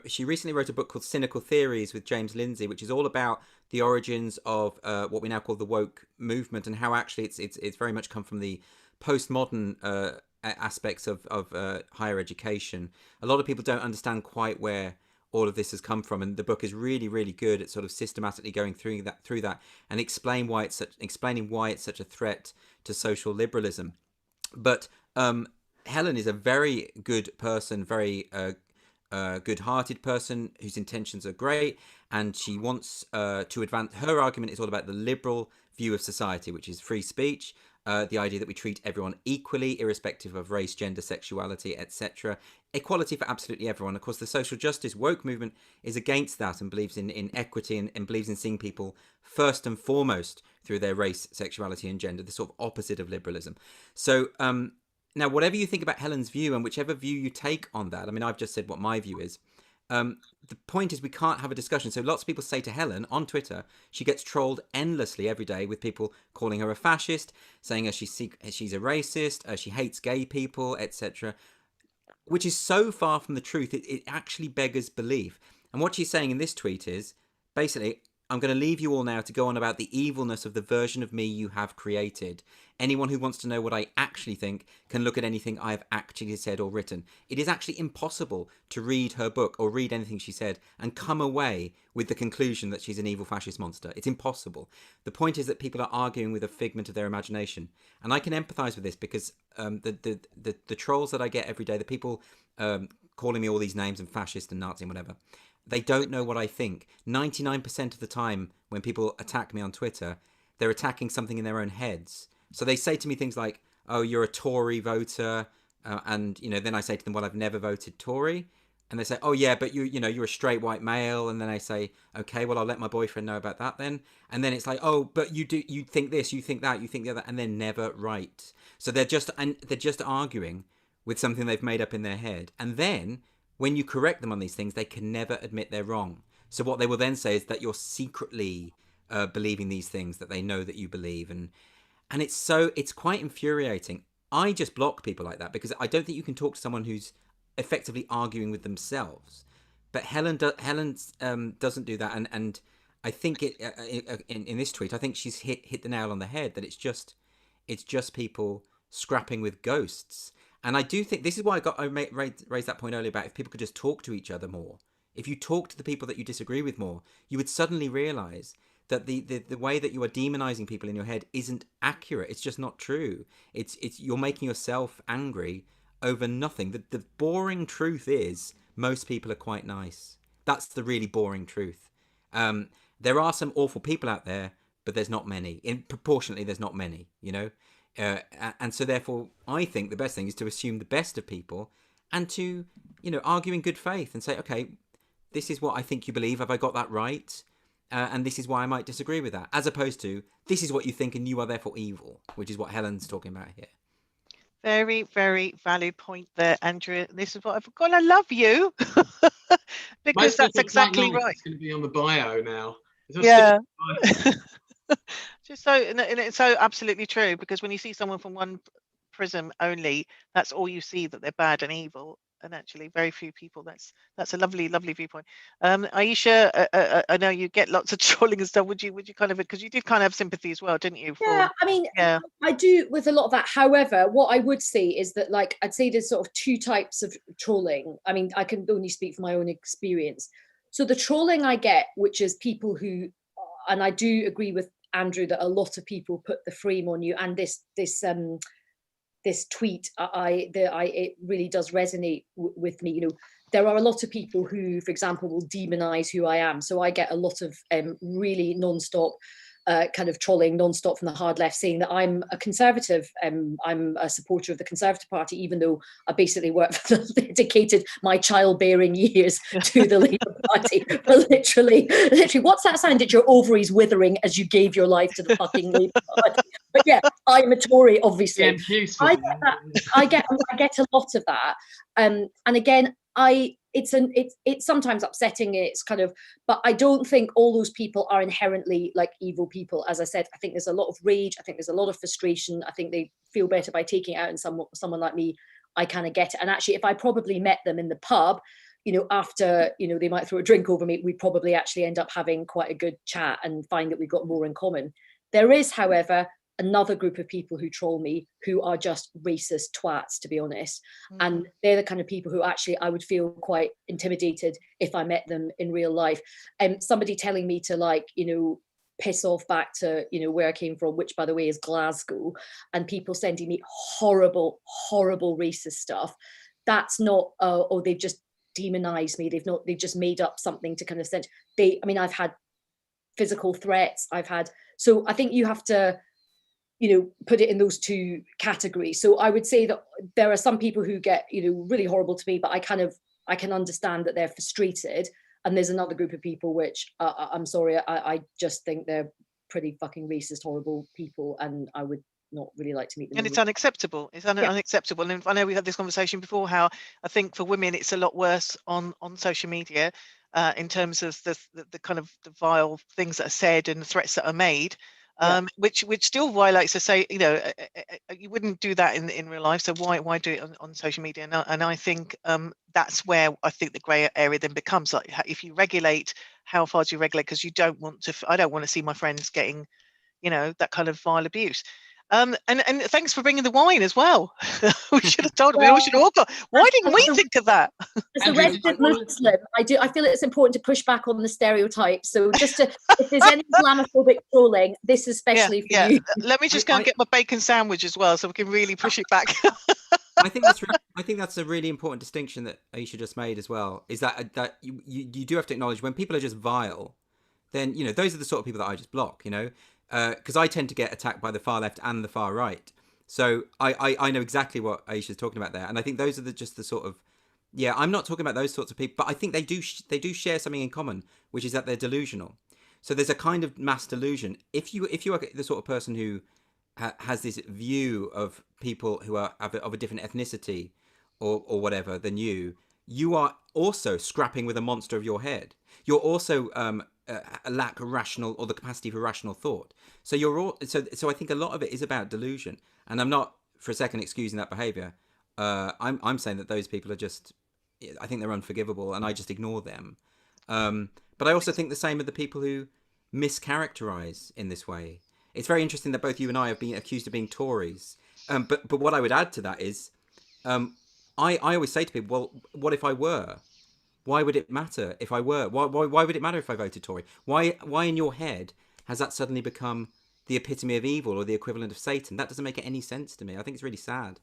She recently wrote a book called Cynical Theories with James Lindsay, which is all about the origins of what we now call the woke movement, and how actually it's very much come from the postmodern aspects of higher education. A lot of people don't understand quite where all of this has come from, and the book is really, really good at sort of systematically going through that and explaining why it's such a threat to social liberalism. But Helen is a very good person, very good-hearted person whose intentions are great, and she wants to advance. Her argument is all about the liberal view of society, which is free speech, the idea that we treat everyone equally, irrespective of race, gender, sexuality, etc. Equality for absolutely everyone. Of course, the social justice woke movement is against that and believes in equity and believes in seeing people first and foremost through their race, sexuality, and gender, the sort of opposite of liberalism. So now, whatever you think about Helen's view and whichever view you take on that, I mean, I've just said what my view is. The point is we can't have a discussion. So lots of people say to Helen on Twitter, she gets trolled endlessly every day with people calling her a fascist, saying she's a racist, she hates gay people, etc., which is so far from the truth, it actually beggars belief. And what she's saying in this tweet is, basically, I'm going to leave you all now to go on about the evilness of the version of me you have created. Anyone who wants to know what I actually think can look at anything I have actually said or written. It is actually impossible to read her book or read anything she said and come away with the conclusion that she's an evil fascist monster. It's impossible. The point is that people are arguing with a figment of their imagination. And I can empathise with this because the trolls that I get every day, the people calling me all these names and fascist and Nazi and whatever, they don't know what I think. 99% of the time when people attack me on Twitter, they're attacking something in their own heads. So they say to me things like, oh, you're a Tory voter. And, then I say to them, well, I've never voted Tory. And they say, oh, yeah, but you're a straight white male. And then I say, okay, well, I'll let my boyfriend know about that then. And then it's like, oh, but you think this, you think that, you think the other. And they're never right. So they're just arguing with something they've made up in their head. And then when you correct them on these things, they can never admit they're wrong. So what they will then say is that you're secretly believing these things that they know that you believe, and it's quite infuriating. I just block people like that because I don't think you can talk to someone who's effectively arguing with themselves. But Helen doesn't do that, and I think in this tweet, I think she's hit the nail on the head, that it's just people scrapping with ghosts. And I do think this is why I raised that point earlier about if people could just talk to each other more. If you talk to the people that you disagree with more, you would suddenly realize that the way that you are demonizing people in your head isn't accurate. It's just not true. It's you're making yourself angry over nothing. The boring truth is most people are quite nice. That's the really boring truth. There are some awful people out there, but there's not many. Proportionately, there's not many, you know? And so therefore, I think the best thing is to assume the best of people and to, you know, argue in good faith and say, okay, this is what I think you believe. Have I got that right? And this is why I might disagree with that. As opposed to, this is what you think and you are therefore evil, which is what Helen's talking about here. Very, very valid point there, Andrea. This is what I've got. I love you. Because that's exactly right. It's going to be on the bio now. Yeah. Just so, and it's so absolutely true, because when you see someone from one prism only, that's all you see, that they're bad and evil. And actually, very few people. That's a lovely, lovely viewpoint. Ayesha, I know you get lots of trolling and stuff. Would you kind of, because you did kind of have sympathy as well, didn't you? Yeah, I mean, yeah. I do with a lot of that. However, what I would say is that, like, I'd say there's sort of two types of trolling. I mean, I can only speak from my own experience. So the trolling I get, which is people who, and I do agree with Andrew that a lot of people put the frame on you, and this tweet, it really does resonate with me. You know, there are a lot of people who, for example, will demonize who I am. So I get a lot of really non-stop kind of trolling, non-stop from the hard left, saying that I'm a conservative. I'm a supporter of the Conservative Party, even though I basically dedicated my childbearing years to the Labour Party. But literally, what's that sound? Did your ovaries withering as you gave your life to the fucking Labour Party? But yeah, I'm a Tory, obviously. I get that. I get a lot of that. And again, it's sometimes upsetting. It's kind of, but I don't think all those people are inherently like evil people. As I said, I think there's a lot of rage. I think there's a lot of frustration. I think they feel better by taking it out on someone like me. I kind of get it. And actually, if I probably met them in the pub, you know, after, you know, they might throw a drink over me, we'd probably actually end up having quite a good chat and find that we've got more in common. There is, however, another group of people who troll me who are just racist twats, to be honest. And they're the kind of people who actually I would feel quite intimidated if I met them in real life. Somebody telling me to, like, you know, piss off back to, you know, where I came from, which by the way is Glasgow, and people sending me horrible, horrible racist stuff. That's not, oh, they've just demonized me. They've just made up something to kind of send. I've had physical threats. So I think you have to, you know, put it in those two categories. So I would say that there are some people who get, you know, really horrible to me, but I can understand that they're frustrated. And there's another group of people which I'm sorry, I just think they're pretty fucking racist, horrible people, and I would not really like to meet them. And it's unacceptable. It's unacceptable. And I know we had this conversation before, how I think for women it's a lot worse on social media in terms of the kind of the vile things that are said and the threats that are made. Which still violates, to say, you know, you wouldn't do that in real life, so why do it on social media? And I think that's where I think the grey area then becomes, like, if you regulate, how far do you regulate? Because I don't want to see my friends getting, you know, that kind of vile abuse. And thanks for bringing the wine as well. We should have told them. We all should have all got. Why didn't we think of that? As a resident Muslim, I feel it's important to push back on the stereotypes. So just if there's any Islamophobic trolling, this is especially for you. Let me just go and get my bacon sandwich as well, so we can really push it back. I think that's a really important distinction that Ayesha just made as well. Is that you do have to acknowledge when people are just vile, then, you know, those are the sort of people that I just block. You know. Because I tend to get attacked by the far left and the far right. So I know exactly what Ayesha's talking about there. And I think those are just the sort of, I'm not talking about those sorts of people, but I think they do share something in common, which is that they're delusional. So there's a kind of mass delusion. If you are the sort of person who has this view of people who are of a different ethnicity or whatever than you are also scrapping with a monster of your head. You're also lack a rational or the capacity for rational thought. So you're all so I think a lot of it is about delusion, and I'm not for a second excusing that behavior. I'm saying that those people are just, I think they're unforgivable, and I just ignore them. But I also think the same of the people who mischaracterize in this way. It's very interesting that both you and I have been accused of being Tories. But what I would add to that is, I always say to people, well, what if I were? Why would it matter if I were? Why would it matter if I voted Tory? Why in your head has that suddenly become the epitome of evil or the equivalent of Satan? That doesn't make any sense to me. I think it's really sad.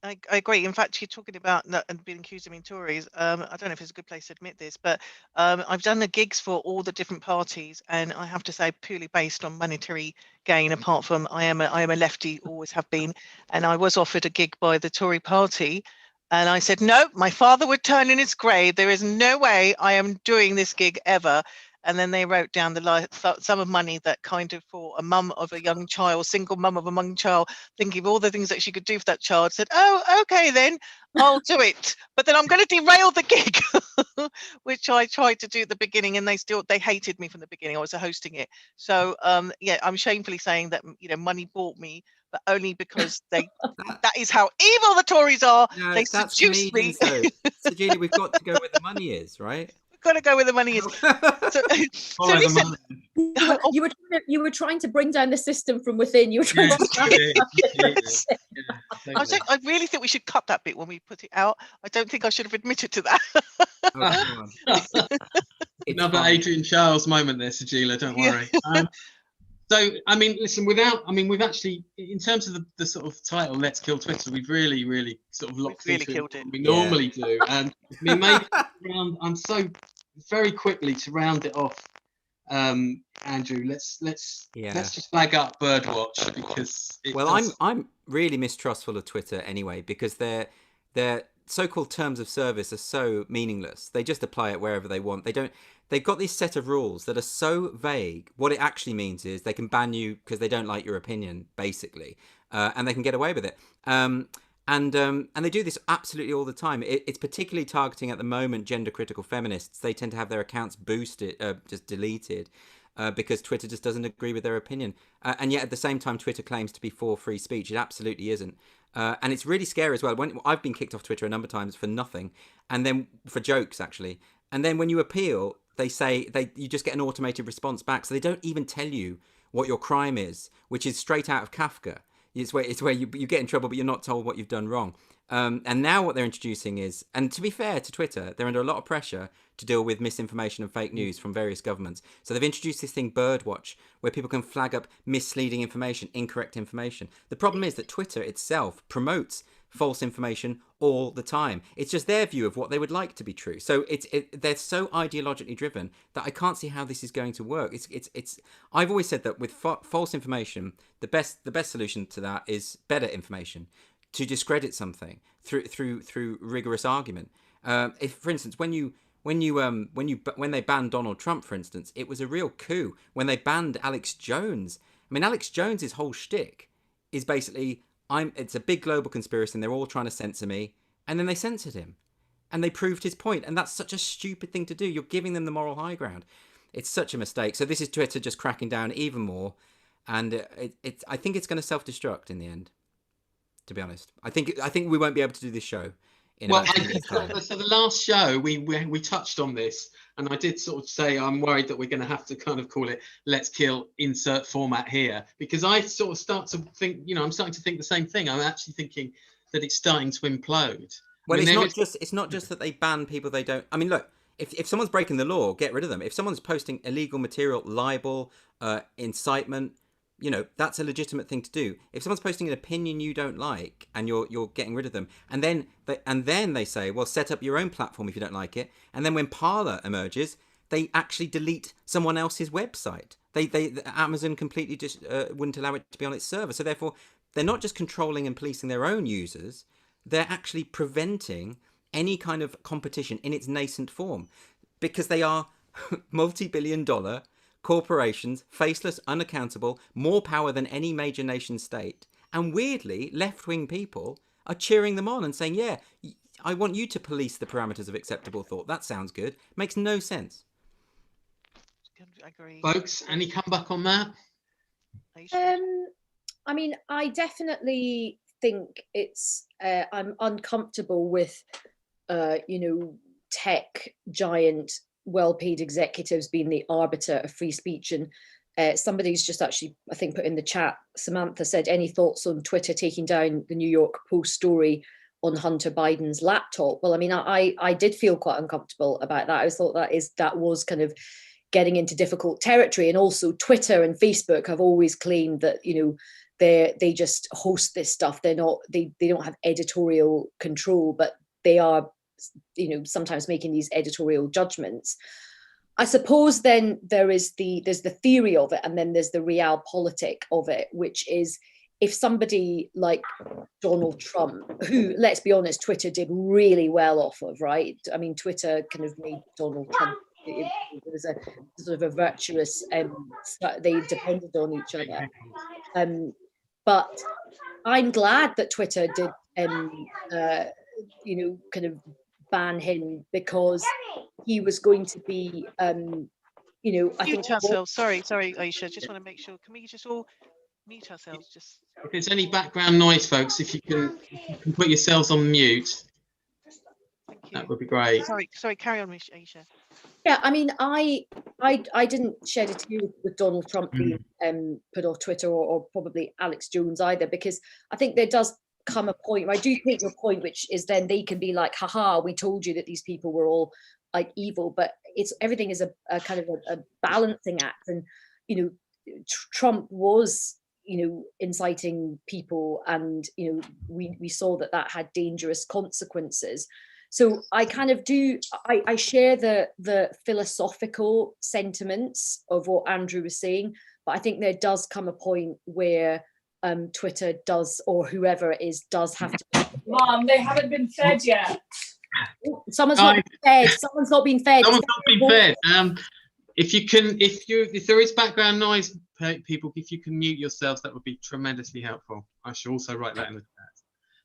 I agree. In fact, you're talking about and being accused of being Tories. I don't know if it's a good place to admit this, but I've done the gigs for all the different parties, and I have to say, purely based on monetary gain. Apart from I am a lefty, always have been, and I was offered a gig by the Tory party, and I said no. My father would turn in his grave. There is no way I am doing this gig ever. And then they wrote down the sum of money that kind of for a mum of a young child, single mum of a young child, thinking of all the things that she could do for that child, said, oh, okay, then I'll do it. But then I'm going to derail the gig, which I tried to do at the beginning, and they hated me from the beginning. I was hosting it. So yeah, I'm shamefully saying that, money bought me, but only because that is how evil the Tories are. No, they that's seduced me. So Julie, we've got to go where the money is, right? Got to go where the money is. So listen, you were trying to bring down the system from within. You were trying to. I really think we should cut that bit when we put it out. I don't think I should have admitted to that. Another Adrian Charles moment there, Sajila. Don't worry. So, I mean, listen, we've actually, in terms of the sort of title, Let's Kill Twitter, we've really sort of locked into killed it. We normally do. And I mean, maybe I'm so very quickly to round it off, Andrew, let's just flag up Birdwatch, because I'm really mistrustful of Twitter anyway, because their so-called terms of service are so meaningless. They just apply it wherever they want. They've got this set of rules that are so vague. What it actually means is they can ban you because they don't like your opinion, basically, and they can get away with it. And they do this absolutely all the time. It's particularly targeting at the moment gender-critical feminists. They tend to have their accounts boosted, just deleted, because Twitter just doesn't agree with their opinion. And yet at the same time, Twitter claims to be for free speech. It absolutely isn't. And it's really scary as well. When I've been kicked off Twitter a number of times for nothing, and then for jokes actually. And then when you appeal, they say you just get an automated response back. So they don't even tell you what your crime is, which is straight out of Kafka. It's where you get in trouble, but you're not told what you've done wrong. And now what they're introducing is, and to be fair to Twitter, they're under a lot of pressure to deal with misinformation and fake news from various governments. So they've introduced this thing, Birdwatch, where people can flag up misleading information, incorrect information. The problem is that Twitter itself promotes false information all the time. It's just their view of what they would like to be true. So they're so ideologically driven that I can't see how this is going to work. I've always said that with false information, the best solution to that is better information, to discredit something through rigorous argument. If, for instance, when they banned Donald Trump, for instance, it was a real coup. When they banned Alex Jones, I mean, Alex Jones's whole shtick is basically, it's a big global conspiracy and they're all trying to censor me. And then they censored him and they proved his point. And that's such a stupid thing to do. You're giving them the moral high ground. It's such a mistake. So this is Twitter just cracking down even more. And I think it's going to self-destruct in the end, to be honest. I think we won't be able to do this show. So the last show we touched on this, and I did sort of say I'm worried that we're going to have to kind of call it "Let's Kill Insert Format" here, because I sort of start to think, I'm starting to think the same thing. I'm actually thinking that it's starting to implode. Well, it's not just that they ban people they don't. I mean, look, if someone's breaking the law, get rid of them. If someone's posting illegal material, libel, incitement, that's a legitimate thing to do. If someone's posting an opinion you don't like and you're getting rid of them, and then they say, well, set up your own platform if you don't like it. And then when Parler emerges, they actually delete someone else's website. Amazon completely just wouldn't allow it to be on its server. So therefore, they're not just controlling and policing their own users, they're actually preventing any kind of competition in its nascent form, because they are multi-billion-dollar corporations, faceless, unaccountable, more power than any major nation state. And weirdly, left-wing people are cheering them on and saying, yeah, I want you to police the parameters of acceptable thought. That sounds good. Makes no sense. agree. Folks, any comeback on that? Ayesha? I mean, I definitely think it's I'm uncomfortable with tech giant well-paid executives being the arbiter of free speech. And somebody's just actually, I think, put in the chat, Samantha said, any thoughts on Twitter taking down the New York Post story on Hunter Biden's laptop? Well, I mean, I did feel quite uncomfortable about that. I thought that was kind of getting into difficult territory. And also Twitter and Facebook have always claimed that, they just host this stuff. They don't have editorial control, but they are, sometimes making these editorial judgments. I suppose then there's the theory of it, and then there's the realpolitik of it, which is if somebody like Donald Trump, who, let's be honest, Twitter did really well off of, right? I mean, Twitter kind of made Donald Trump, it was a sort of a virtuous, they depended on each other. But I'm glad that Twitter did, kind of ban him, because he was going to be, I think. Sorry, Ayesha. Just want to make sure. Can we just all mute ourselves? Just. If there's any background noise, folks, if you can put yourselves on mute, that would be great. Sorry. Carry on, Ayesha. Yeah, I mean, I didn't shed a tear with Donald Trump being put off Twitter, or probably Alex Jones either, because I think there does come a point where I do take your point, which is then they can be like, haha, we told you that these people were all like evil, but everything is a kind of a balancing act. And Trump was inciting people, and we saw that had dangerous consequences. So I kind of I share the philosophical sentiments of what Andrew was saying, but I think there does come a point where Twitter does, or whoever it is, does have to. Mom, they haven't been fed yet. Someone's not been fed. Someone's not been fed. Someone's not been fed. If there is background noise, people, if you can mute yourselves, that would be tremendously helpful. I should also write that in the chat.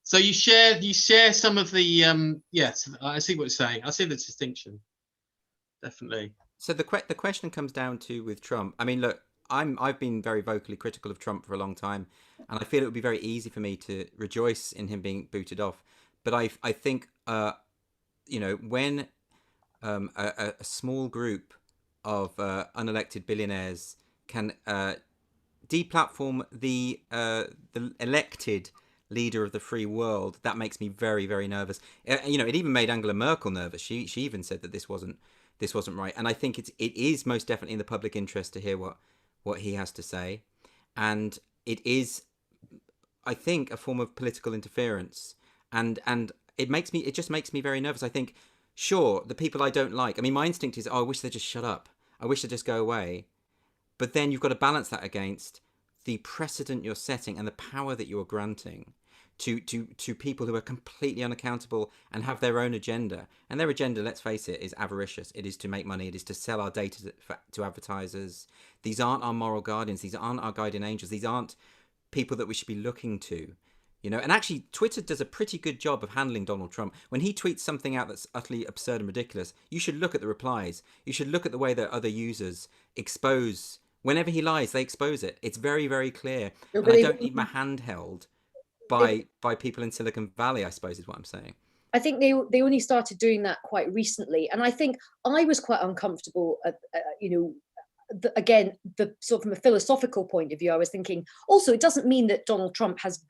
So you share some of the yes, I see what you're saying. I see the distinction. Definitely. So the question comes down to, with Trump, I mean, look, I've been very vocally critical of Trump for a long time, and I feel it would be very easy for me to rejoice in him being booted off. But I think when a small group of unelected billionaires can deplatform the elected leader of the free world, that makes me very, very nervous. It even made Angela Merkel nervous. She even said that this wasn't right. And I think it is most definitely in the public interest to hear what he has to say, and it is, I think, a form of political interference, and it just makes me very nervous. I think, sure, the people I don't like, I mean, my instinct is, I wish they'd just shut up, I wish they'd just go away, but then you've got to balance that against the precedent you're setting and the power that you're granting to people who are completely unaccountable and have their own agenda. And their agenda, let's face it, is avaricious. It is to make money. It is to sell our data to advertisers. These aren't our moral guardians. These aren't our guardian angels. These aren't people that we should be looking to. And actually, Twitter does a pretty good job of handling Donald Trump. When he tweets something out that's utterly absurd and ridiculous, you should look at the replies. You should look at the way that other users expose. Whenever he lies, they expose it. It's very, very clear. And I don't need my hand held by people in Silicon Valley, I suppose, is what I'm saying. I think they only started doing that quite recently, and I think I was quite uncomfortable. Again, the sort from a philosophical point of view, I was thinking. Also, it doesn't mean that Donald Trump has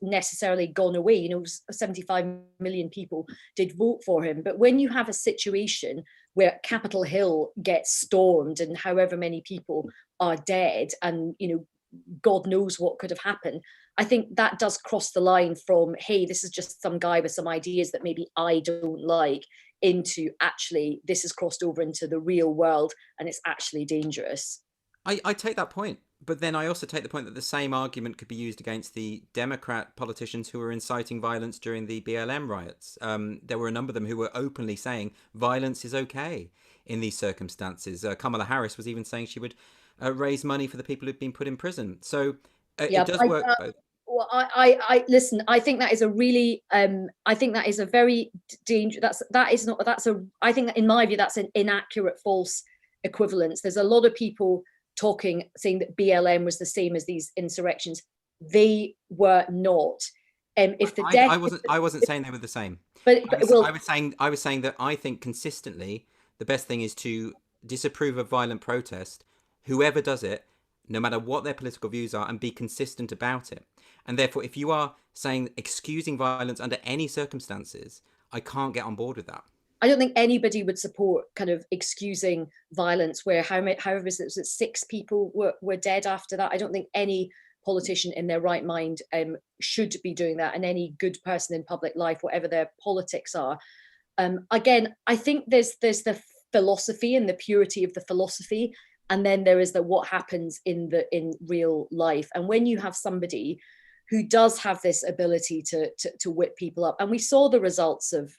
necessarily gone away. 75 million people did vote for him, but when you have a situation where Capitol Hill gets stormed and however many people are dead, and God knows what could have happened, I think that does cross the line from, hey, this is just some guy with some ideas that maybe I don't like, into actually this has crossed over into the real world and it's actually dangerous. I take that point, but then I also take the point that the same argument could be used against the Democrat politicians who were inciting violence during the BLM riots. There were a number of them who were openly saying violence is okay in these circumstances. Kamala Harris was even saying she would raise money for the people who've been put in prison. So it does work both. Well, I listen. I think that is a really. I think that is a very dangerous. I think that in my view, that's an inaccurate, false equivalents. There's a lot of people saying that BLM was the same as these insurrections. They were not. If the I wasn't saying they were the same. But I was saying that I think consistently the best thing is to disapprove of violent protest, whoever does it, no matter what their political views are, and be consistent about it. And therefore, if you are saying excusing violence under any circumstances, I can't get on board with that. I don't think anybody would support kind of excusing violence where however it was 6 people were dead after that. I don't think any politician in their right mind should be doing that, and any good person in public life, whatever their politics are. Again, I think there's the philosophy and the purity of the philosophy, and then there is what happens in real life. And when you have somebody who does have this ability to whip people up, and we saw the results of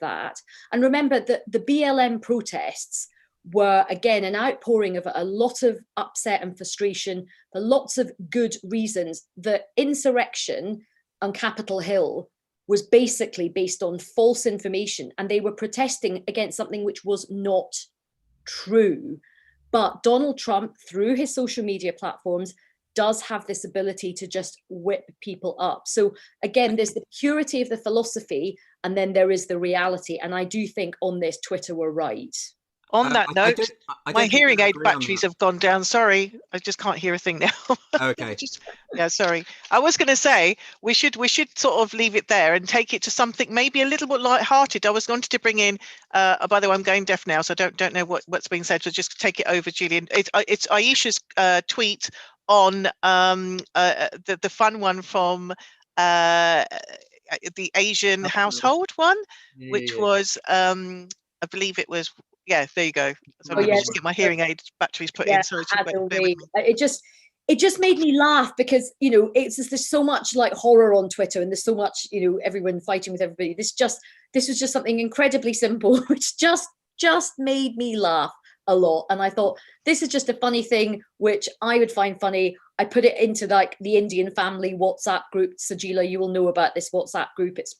that. And remember that the BLM protests were, again, an outpouring of a lot of upset and frustration for lots of good reasons. The insurrection on Capitol Hill was basically based on false information, and they were protesting against something which was not true. But Donald Trump, through his social media platforms, does have this ability to just whip people up. So again, there's the purity of the philosophy, and then there is the reality. And I do think on this, Twitter were right. On that note, my hearing aid batteries have gone down. Sorry, I just can't hear a thing now. Okay. Yeah, sorry. I was going to say we should sort of leave it there and take it to something maybe a little bit light-hearted. I was going to bring in. By the way, I'm going deaf now, so I don't know what's being said. So just take it over, Julian. It's Ayesha's tweet on the fun one from the Asian household one, which was I believe it was. Yeah, there you go. So let me just get my hearing aid batteries put in. So it just made me laugh because, you know, there's so much like horror on Twitter, and there's so much, you know, everyone fighting with everybody. This was just something incredibly simple, which just made me laugh a lot. And I thought, this is just a funny thing, which I would find funny. I put it into like the Indian family WhatsApp group. Sajila, you will know about this WhatsApp group. It's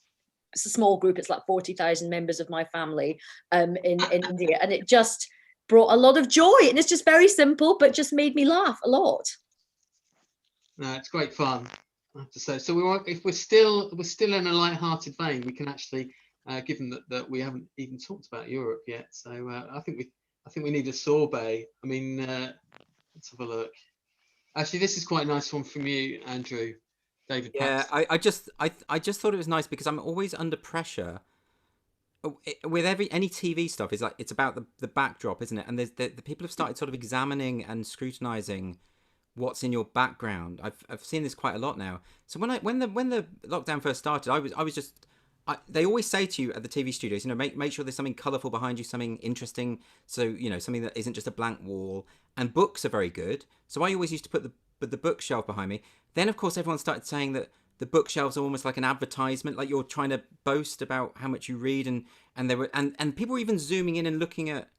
a small group. It's like 40,000 members of my family in India, and it just brought a lot of joy. And it's just very simple, but just made me laugh a lot. No, it's great fun, I have to say. So if we're still in a light-hearted vein, we can actually, given that we haven't even talked about Europe yet. So I think we need a sorbet. I mean, let's have a look. Actually, this is quite a nice one from you, Andrew. David, yeah, I just thought it was nice because I'm always under pressure with any TV stuff. Is like it's about the backdrop, isn't it? And there's the people have started sort of examining and scrutinizing what's in your background. I've seen this quite a lot now. So when the lockdown first started, they always say to you at the TV studios, you know, make sure there's something colourful behind you, something interesting. So, you know, something that isn't just a blank wall. And books are very good. So I always used to put the bookshelf behind me. Then, of course, everyone started saying that the bookshelves are almost like an advertisement, like you're trying to boast about how much you read, and people were even zooming in and looking at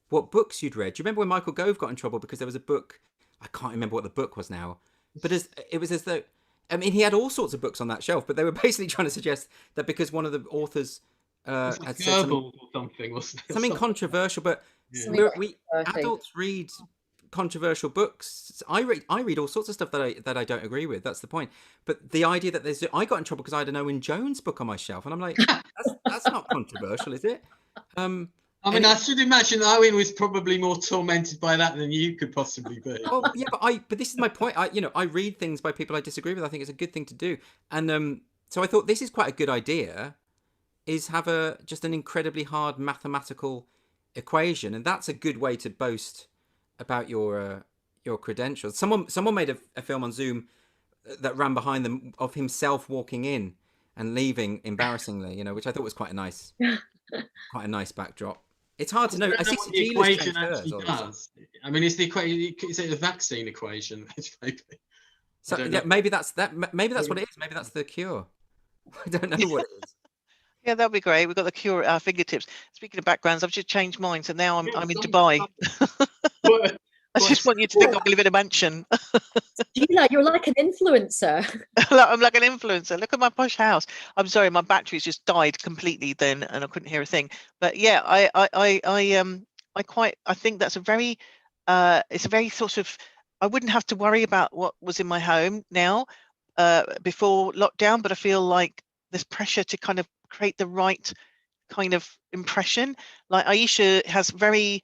what books you'd read. Do you remember when Michael Gove got in trouble because there was a book? I can't remember what the book was now, but it was as though, I mean, he had all sorts of books on that shelf, but they were basically trying to suggest that because one of the authors had said something controversial, but we adults read controversial books. I read all sorts of stuff that I don't agree with. That's the point. But the idea that I got in trouble because I had an Owen Jones book on my shelf, and I'm like, that's not controversial, is it? I mean, I should imagine Owen was probably more tormented by that than you could possibly be. Well, yeah, but this is my point. I read things by people I disagree with. I think it's a good thing to do, and so I thought this is quite a good idea. Is have just an incredibly hard mathematical equation, and that's a good way to boast about your credentials. Someone made a film on Zoom that ran behind them of himself walking in and leaving embarrassingly, you know, which I thought was quite a nice backdrop. It's hard to know. I see the equation actually does. I mean, is it a vaccine equation? So yeah, maybe that's what it is. Maybe that's the cure. I don't know what it is. Yeah, that'd be great. We've got the cure at our fingertips. Speaking of backgrounds, I've just changed mine, so now I'm in Dubai. I just want you to think I live in a mansion. You're like an influencer. I'm like an influencer. Look at my posh house. I'm sorry, my batteries just died completely then, and I couldn't hear a thing. But yeah, I think that's a very it's a very sort of, I wouldn't have to worry about what was in my home now before lockdown, but I feel like there's pressure to kind of create the right kind of impression. Like Ayesha has very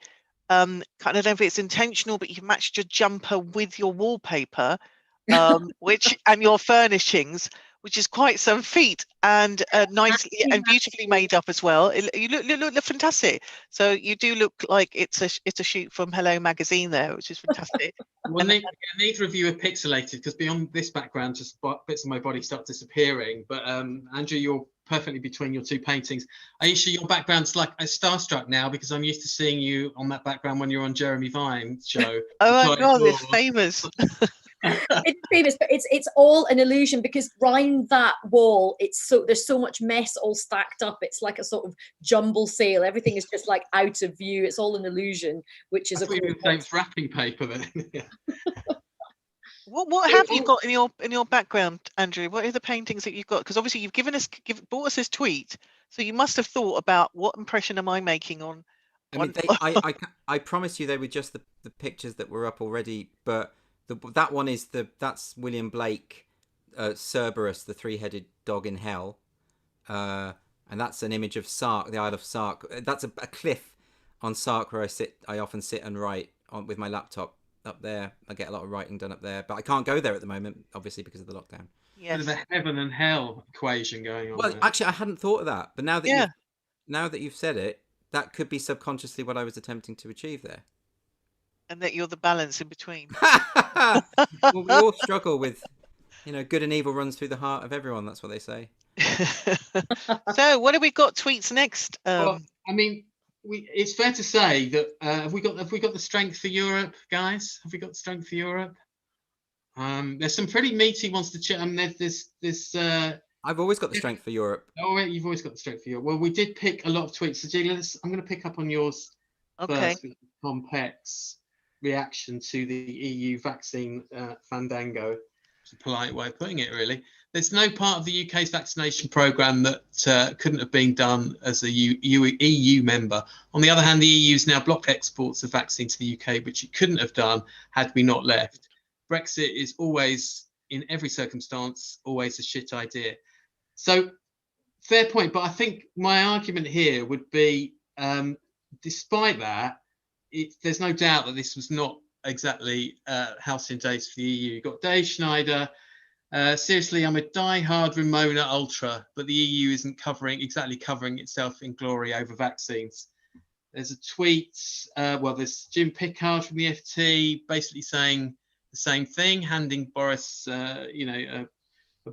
kind of, I don't know if it's intentional, but you've matched your jumper with your wallpaper, which and your furnishings, which is quite some feat, and nicely and beautifully made up as well. You look fantastic. So you do look like it's a shoot from Hello Magazine there, which is fantastic. Well, neither of you are pixelated, because beyond this background, just bits of my body start disappearing. But Andrew, you're perfectly between your two paintings. Ayesha, your background's like a starstruck now, because I'm used to seeing you on that background when you're on Jeremy Vine's show. Oh my God, it's famous. It's famous, but it's all an illusion, because round that wall, there's so much mess all stacked up. It's like a sort of jumble sale. Everything is just like out of view. It's all an illusion, which is it's wrapping paper then. What have you got in your background, Andrew? What are the paintings that you've got? Because obviously you've brought us this tweet, so you must have thought about what impression am I making on. I mean, I promise you they were just the pictures that were up already, but that one is that's William Blake, Cerberus, the three-headed dog in hell, and that's an image of Sark, the Isle of Sark. That's a cliff on Sark where I often sit and write with my laptop. Up there, I get a lot of writing done up there, but I can't go there at the moment, obviously because of the lockdown. Yes. There's a heaven and hell equation going on. Well, there. Actually, I hadn't thought of that, but now that you've said it, that could be subconsciously what I was attempting to achieve there. And that you're the balance in between. Well, we all struggle with, good and evil runs through the heart of everyone. That's what they say. So, what have we got tweets next? Well, I mean, it's fair to say that have we got the strength for Europe, guys? Have we got the strength for Europe? There's some pretty meaty ones to check. I mean, there's this. I've always got the strength for Europe. Oh, you've always got the strength for Europe. Well, we did pick a lot of tweets. So, Gina, I'm going to pick up on yours first. With Tom Peck's reaction to the EU vaccine fandango. It's a polite way of putting it, really. There's no part of the UK's vaccination programme that couldn't have been done as a EU member. On the other hand, the EU's now blocked exports of vaccine to the UK, which it couldn't have done had we not left. Brexit is always, in every circumstance, always a shit idea. So, fair point. But I think my argument here would be, despite that, there's no doubt that this was not exactly halcyon days for the EU. You've got Dave Schneider. Seriously, I'm a die-hard Ramona ultra, but the EU isn't covering itself in glory over vaccines. There's a tweet, there's Jim Pickard from the FT basically saying the same thing, handing Boris, a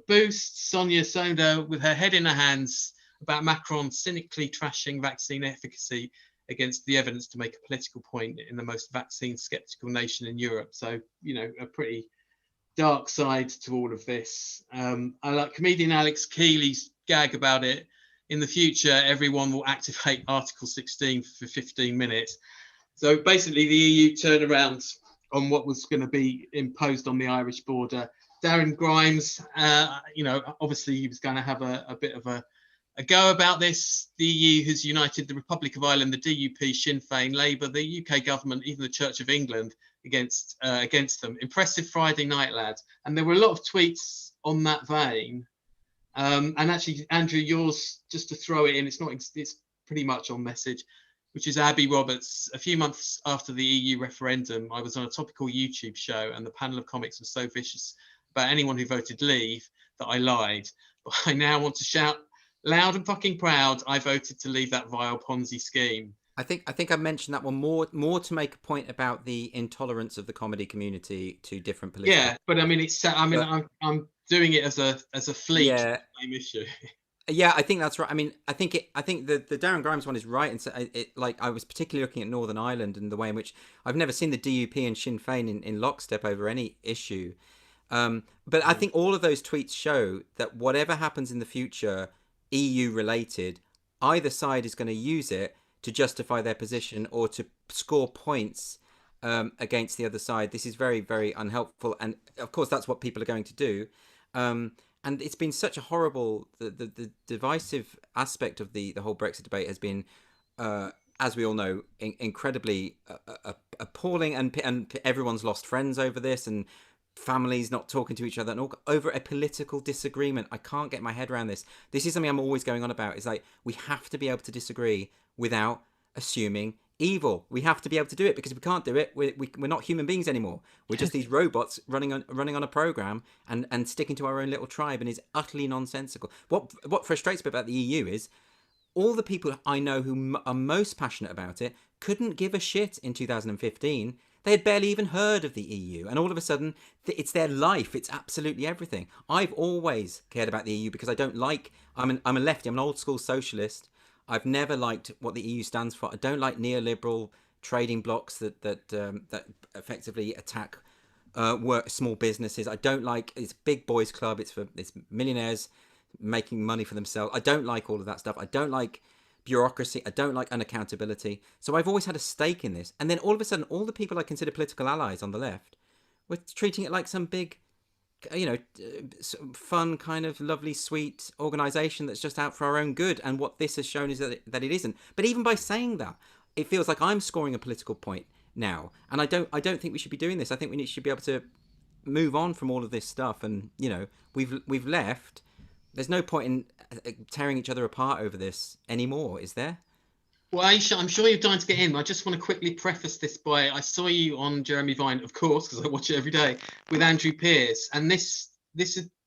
boost. Sonia Soda with her head in her hands about Macron cynically trashing vaccine efficacy against the evidence to make a political point in the most vaccine skeptical nation in Europe. So, a pretty dark side to all of this. I like comedian Alex Keeley's gag about it. In the future, everyone will activate Article 16 for 15 minutes. So basically, the EU turned around on what was going to be imposed on the Irish border. Darren Grimes, obviously he was going to have a bit of a go about this. The EU has united the Republic of Ireland, the DUP, Sinn Féin, Labour, the UK government, even the Church of England against them. Impressive Friday night, lads. And there were a lot of tweets on that vein. And actually, Andrew, yours, just to throw it in, it's pretty much on message, which is Abby Roberts. A few months after the EU referendum, I was on a topical YouTube show, and the panel of comics was so vicious about anyone who voted leave that I lied. But I now want to shout loud and fucking proud, I voted to leave that vile Ponzi scheme. I think I mentioned that one more to make a point about the intolerance of the comedy community to different political. Yeah, but I mean, I'm doing it as a fleet. Yeah. Same issue. Yeah, I think that's right. I mean, I think the Darren Grimes one is right, and so I was particularly looking at Northern Ireland and the way in which I've never seen the DUP and Sinn Féin in lockstep over any issue. But I think all of those tweets show that whatever happens in the future, EU related, either side is going to use it to justify their position or to score points against the other side. This is very, very unhelpful, and of course that's what people are going to do. And it's been such a horrible, the divisive aspect of the whole Brexit debate has been as we all know, incredibly appalling, and everyone's lost friends over this, and families not talking to each other, and all over a political disagreement. I can't get my head around this. This is something I'm always going on about. It's like, we have to be able to disagree without assuming evil. We have to be able to do it, because if we can't do it, we're not human beings anymore. We're just these robots running on a program and sticking to our own little tribe, and is utterly nonsensical. What frustrates me about the EU is all the people I know who are most passionate about it couldn't give a shit in 2015. They had barely even heard of the EU, and all of a sudden, it's their life. It's absolutely everything. I've always cared about the EU because I don't like. I'm a lefty. I'm an old school socialist. I've never liked what the EU stands for. I don't like neoliberal trading blocs that effectively attack small businesses. I don't like. It's big boys club. It's millionaires making money for themselves. I don't like all of that stuff. I don't like bureaucracy. I don't like unaccountability. So I've always had a stake in this. And then all of a sudden, all the people I consider political allies on the left were treating it like some big, fun, kind of lovely, sweet organisation that's just out for our own good. And what this has shown is that it isn't. But even by saying that, it feels like I'm scoring a political point now. And I don't think we should be doing this. I think we should be able to move on from all of this stuff. And we've left. There's no point in tearing each other apart over this anymore, is there? Well, Ayesha, I'm sure you're dying to get in. I just want to quickly preface this by, I saw you on Jeremy Vine, of course, because I watch it every day, with Andrew Pearce, and this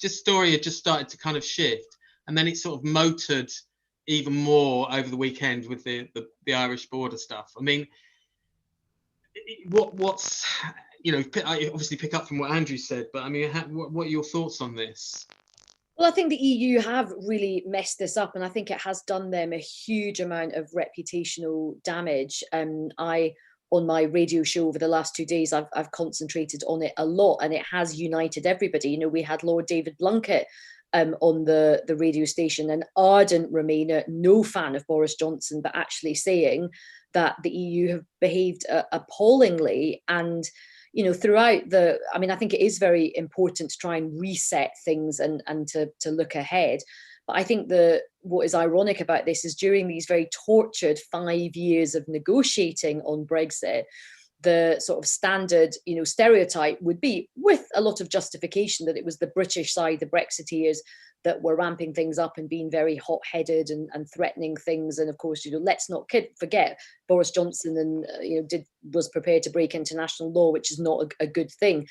story had just started to kind of shift, and then it sort of motored even more over the weekend with the Irish border stuff. I mean, what's I obviously pick up from what Andrew said, but I mean, what are your thoughts on this? Well, I think the EU have really messed this up, and I think it has done them a huge amount of reputational damage. On my radio show over the last 2 days, I've concentrated on it a lot, and it has united everybody. We had Lord David Blunkett on the radio station, an ardent Remainer, no fan of Boris Johnson, but actually saying that the EU have behaved appallingly. And throughout I think it is very important to try and reset things and to look ahead. But I think what is ironic about this is during these very tortured 5 years of negotiating on Brexit, the sort of standard, stereotype would be, with a lot of justification, that it was the British side, the Brexiteers, that were ramping things up and being very hot-headed and threatening things. And of course, let's not forget Boris Johnson and was prepared to break international law, which is not a good thing.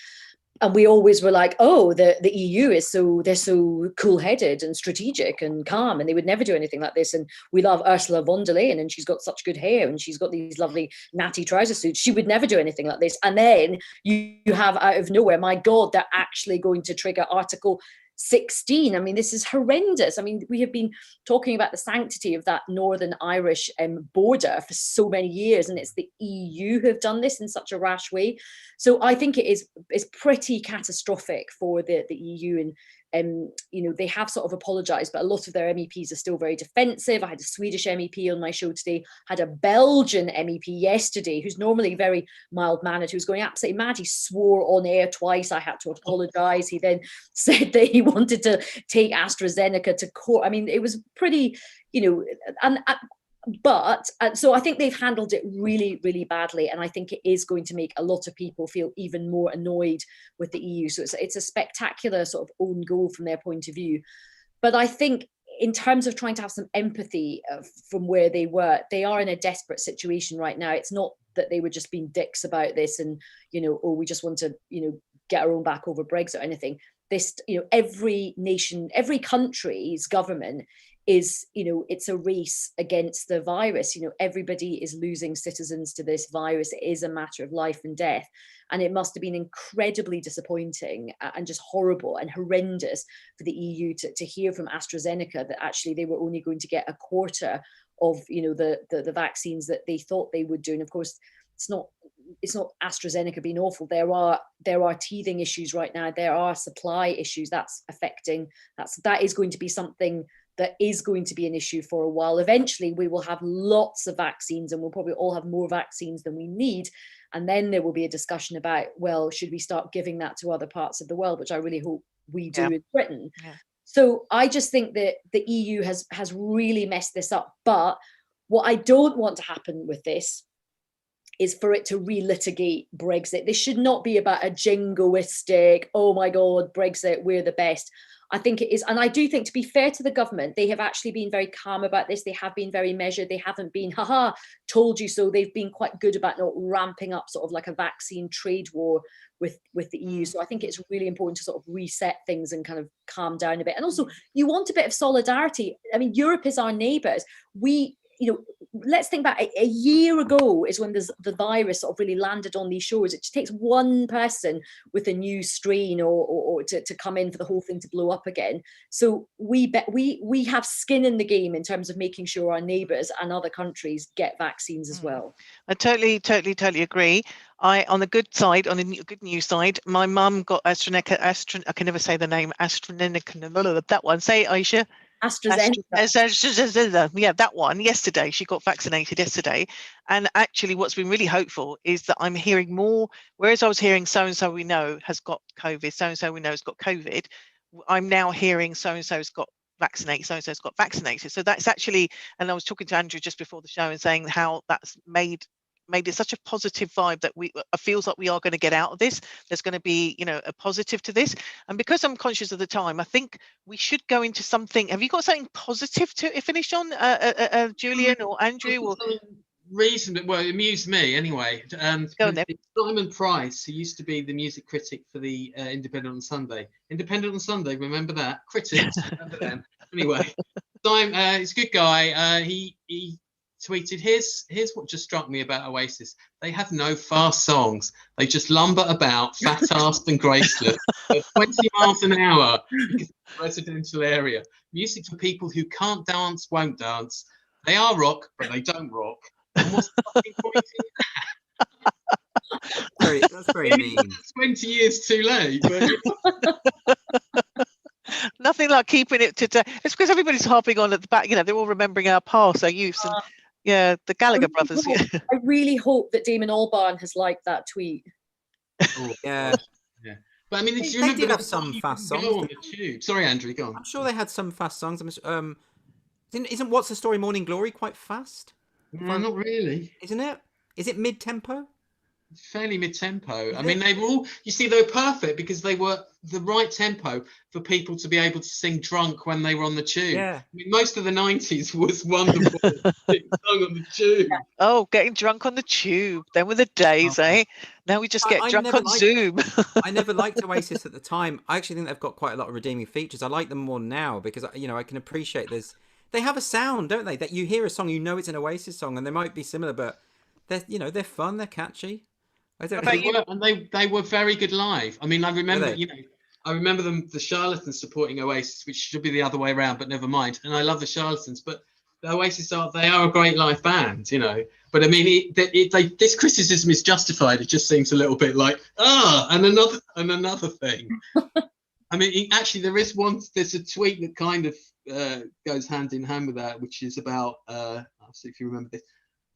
And we always were like, oh, the EU they're so cool-headed and strategic and calm, and they would never do anything like this. And we love Ursula von der Leyen, and she's got such good hair, and she's got these lovely natty trouser suits. She would never do anything like this. And then you have, out of nowhere, my God, they're actually going to trigger Article 16. I mean, this is horrendous. I mean, we have been talking about the sanctity of that Northern Irish border for so many years, and it's the EU who have done this in such a rash way. So I think it's pretty catastrophic for the EU, and they have sort of apologized, but a lot of their MEPs are still very defensive. I had a Swedish MEP on my show today, had a Belgian MEP yesterday who's normally very mild-mannered, who's going absolutely mad. He swore on air twice. I had to apologize. He then said that he wanted to take AstraZeneca to court. I mean, it was pretty, so I think they've handled it really, really badly, and I think it is going to make a lot of people feel even more annoyed with the EU. So it's a spectacular sort of own goal from their point of view. But I think in terms of trying to have some empathy from where they were, they are in a desperate situation right now. It's not that they were just being dicks about this and, we just want to, get our own back over Brexit or anything. This, every nation, every country's government is, it's a race against the virus. Everybody is losing citizens to this virus. It is a matter of life and death. And it must have been incredibly disappointing and just horrible and horrendous for the EU to hear from AstraZeneca that actually they were only going to get a quarter of, the vaccines that they thought they would do. And of course, it's not AstraZeneca being awful. There are teething issues right now. There are supply issues that is going to be something that is going to be an issue for a while. Eventually, we will have lots of vaccines, and we'll probably all have more vaccines than we need. And then there will be a discussion about, well, should we start giving that to other parts of the world, which I really hope we do in Britain. Yeah. So I just think that the EU has really messed this up. But What I don't want to happen with this is for it to relitigate Brexit. This should not be about a jingoistic, oh my God, Brexit, we're the best. I think it is. And I do think, to be fair to the government, they have actually been very calm about this. They have been very measured. They haven't been, haha, told you so. They've been quite good about not ramping up sort of like a vaccine trade war with the EU. So I think it's really important to sort of reset things and kind of calm down a bit. And also, you want a bit of solidarity. I mean, Europe is our neighbours. Let's think back a year ago is when the virus sort of really landed on these shores. It just takes one person with a new strain or to come in for the whole thing to blow up again. So we have skin in the game in terms of making sure our neighbours and other countries get vaccines as well. I totally agree. On the good side, on the good news side, my mum got AstraZeneca. I can never say the name. AstraZeneca. That one. Say it, Ayesha. AstraZeneca. Yeah, that one. Yesterday, she got vaccinated yesterday, and actually, what's been really hopeful is that I'm hearing more. Whereas I was hearing so and so we know has got COVID, so and so we know has got COVID, I'm now hearing so and so's got vaccinated, so and so's got vaccinated. So that's actually, and I was talking to Andrew just before the show and saying how that's made it such a positive vibe that it feels like we are going to get out of this. There's going to be, a positive to this. And because I'm conscious of the time, I think we should go into something. Have you got something positive to finish on, Julian or Andrew? Or reasonably, well, it amused me anyway. Go on then. Simon Price, who used to be the music critic for the Independent on Sunday. Independent on Sunday, remember that? Critics, remember them. Anyway, Simon, he's a good guy. He tweeted, here's what just struck me about Oasis. They have no fast songs. They just lumber about, fat-assed and graceless, at 20 miles an hour because it's a residential area. Music for people who can't dance, won't dance. They are rock, but they don't rock. And what's the fucking point in that? That's very mean. 20 years too late. But nothing like keeping it today. It's because everybody's harping on at the back. They're all remembering our past, our youth, and the Gallagher brothers. I really hope that Damon Albarn has liked that tweet. Yeah. But I mean, do you remember they did have some fast songs on the tube? Sorry, Andrew, go on. I'm sure they had some fast songs. Isn't What's the Story Morning Glory quite fast? No, not really. Isn't it? Is it mid-tempo? Fairly mid-tempo. I mean, they were perfect because they were the right tempo for people to be able to sing drunk when they were on the tube. Yeah. I mean, most of the 90s was wonderful. Sung on the tube. Oh, getting drunk on the tube. Then were the days, eh? Now we just get drunk on Zoom. I never liked Oasis at the time. I actually think they've got quite a lot of redeeming features. I like them more now because, I can appreciate they have a sound, don't they? That you hear a song, it's an Oasis song, and they might be similar, but they're fun, they're catchy. They were very good live. I mean, I remember, I remember them, the Charlatans supporting Oasis, which should be the other way around, but never mind. And I love the Charlatans, but the Oasis they are a great live band, But I mean, this criticism is justified. It just seems a little bit like, and another thing. I mean, actually, there's a tweet that kind of goes hand in hand with that, which is about, I'll see if you remember this.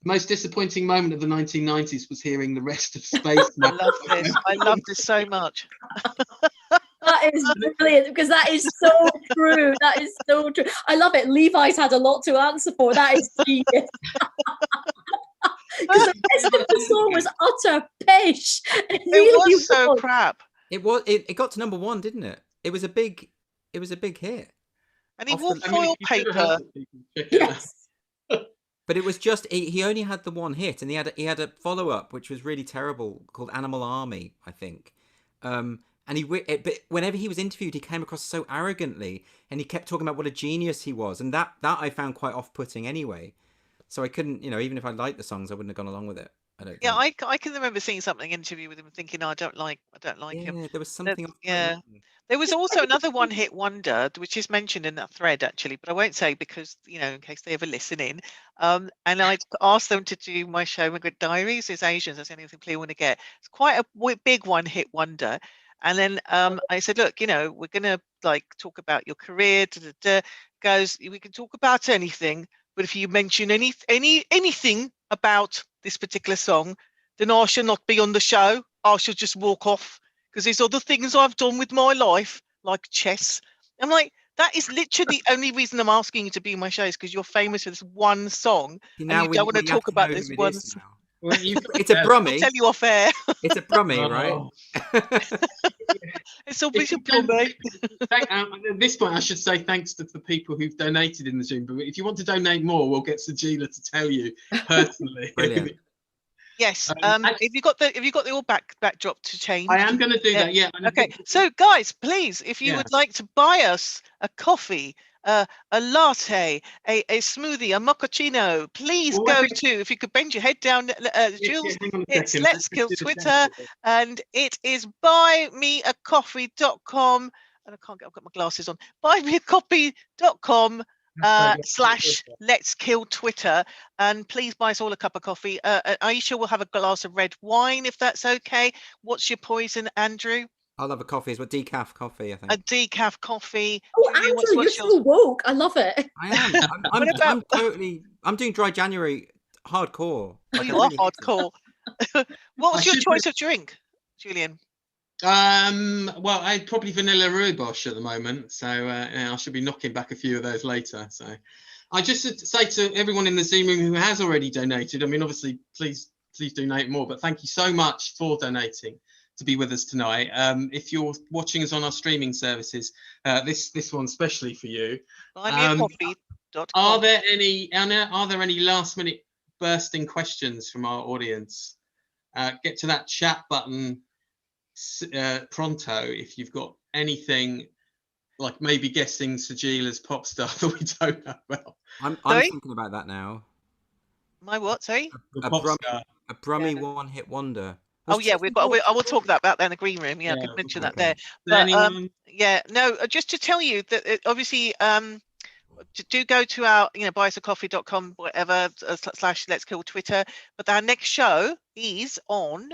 The most disappointing moment of the 1990s was hearing the rest of Space. I love this so much. That is brilliant because that is so true. That is so true. I love it. Levi's had a lot to answer for. That is genius. Because the rest of the song was utter pish. It really was so crap. It got to number one, didn't it? It was a big hit. And he wore foil paper. Yes. But it was just he only had the one hit, and he had a follow up which was really terrible called Animal Army, I think. But whenever he was interviewed, he came across so arrogantly, and he kept talking about what a genius he was, and that I found quite off putting anyway. So I couldn't, even if I liked the songs, I wouldn't have gone along with it. I can remember seeing something interview with him and thinking, I don't like him. There was something. There was also another one-hit wonder, which is mentioned in that thread actually, but I won't say because in case they ever listen in. And I asked them to do my show, My Good Diaries. As Asians, that's the only thing clear want to get. It's quite a big one-hit wonder. And then I said, look, we're gonna talk about your career. Goes, we can talk about anything, but if you mention anything about this particular song, then I shall not be on the show. I shall just walk off because there's other things I've done with my life, like chess. I'm like, That is literally the only reason I'm asking you to be in my show is because you're famous for this one song, and you don't want to talk about this one. Well, It's a I'll Brummie. tell you off air. It's a Brummie, Oh. right? It's always If a you don't- Brummie. At this point, I should say thanks to the people who've donated in the Zoom. But if you want to donate more, we'll get Sajila to tell you personally. Brilliant. Yes. Actually, Have you got the all backdrop to change? I am going to do that. Yeah. Okay. So, guys, please, if you would like to buy us a coffee, a latte, a smoothie, a mochaccino, please go to, if you could bend your head down, Jules, hang on a it's second. Let's Kill Twitter, and it is buymeacoffee.com, and I've got my glasses on, buymeacoffee.com / Let's Kill Twitter, and please buy us all a cup of coffee. Ayesha will have a glass of red wine if that's okay. What's your poison, Andrew? I'll have a coffee. It's what decaf coffee, I think. A decaf coffee. Oh, Andrew, you're so woke. I love it. I am. I'm totally. I'm doing dry January hardcore. Oh, you are hardcore. What was your choice of drink, Julian? Well, I'd probably vanilla rooibos at the moment, so I should be knocking back a few of those later. So, I just say to everyone in the Zoom room who has already donated. I mean, obviously, please donate more. But thank you so much for donating to be with us tonight. If you're watching us on our streaming services, this one's especially for you. Buymeacoffee.com. Are there any last minute bursting questions from our audience? Get to that chat button pronto if you've got anything, like maybe guessing Sajila's pop star that we don't know about. I'm thinking about that now. My what? Sorry? The pop star. A Brummie one-hit wonder. Oh yeah, I will talk about that in the green room. Yeah, I could mention that there. But just to tell you that obviously do go to our buyusacoffee.com whatever / Let's Kill Twitter. But our next show is on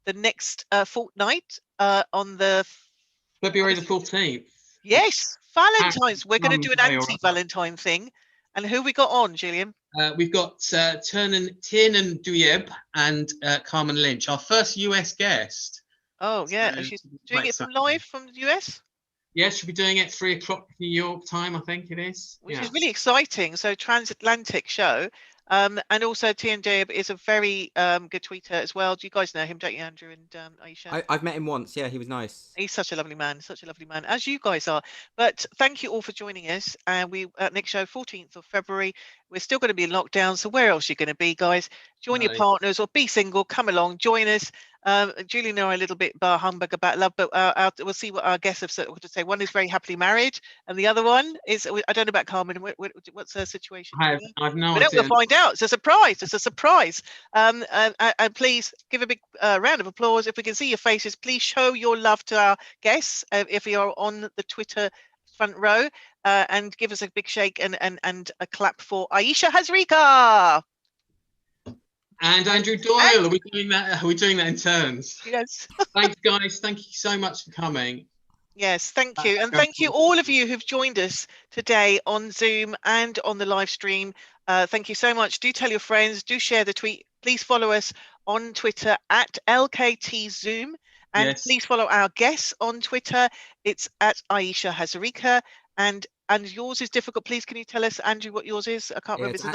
the next fortnight on the February the 14th. Yes, Valentine's. We're going to do an anti-Valentine thing. And who we got on, Julian? We've got Tiernan Duyeb and Carmen Lynch, our first US guest. Oh, yeah. So, she's doing it live from the US? Yeah, she'll be doing it 3 o'clock New York time, I think it is. Which is really exciting. So, transatlantic show. And also Tiernan Duyeb is a very good tweeter as well. Do you guys know him, don't you, Andrew and Ayesha? I've met him once. Yeah, he was nice. He's such a lovely man, as you guys are. But thank you all for joining us. And we next show 14th of February. We're still going to be in lockdown, so where else are you going to be, guys? Join your partners or be single. Come along, join us. Julian and I are a little bit bar humbug about love, but we'll see what our guests have to say. One is very happily married, and the other one is, I don't know about Carmen. What's her situation? I've no idea. We'll find out. It's a surprise. And please give a big round of applause. If we can see your faces, please show your love to our guests. If you're on the Twitter front row, and give us a big shake and a clap for Ayesha Hazarika. And Andrew Doyle. Are we doing that? Are we doing that in turns? Yes. Thanks, guys. Thank you so much for coming. Yes, thank you. And thank you all of you who've joined us today on Zoom and on the live stream. Thank you so much. Do tell your friends, do share the tweet. Please follow us on Twitter at LKTZoom. And please follow our guests on Twitter. It's at Ayesha Hazarika. And yours is difficult. Please, can you tell us, Andrew, what yours is? I can't remember. It's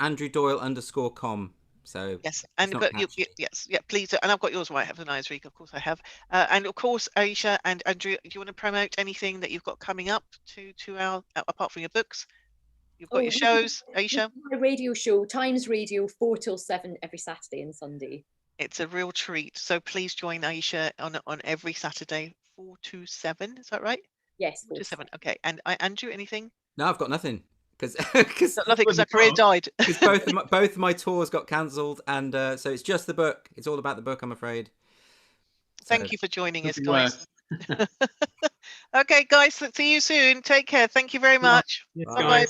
Andrew Doyle _com. So yes, and please, and I've got yours right. I have an Hazarika, of course I have, and of course Ayesha and Andrew. Do you want to promote anything that you've got coming up to our apart from your books? You've got your shows, Ayesha. My radio show, Times Radio, 4 till 7 every Saturday and Sunday. It's a real treat. So please join Ayesha on every Saturday, 4 to 7. Is that right? Yes, 4 to 7. Okay, and Andrew, anything? No, I've got nothing. Because our career died. Because both of my tours got cancelled, and so it's just the book. It's all about the book, I'm afraid. Thank you for joining us, guys. Okay, guys. See you soon. Take care. Thank you very much. Bye.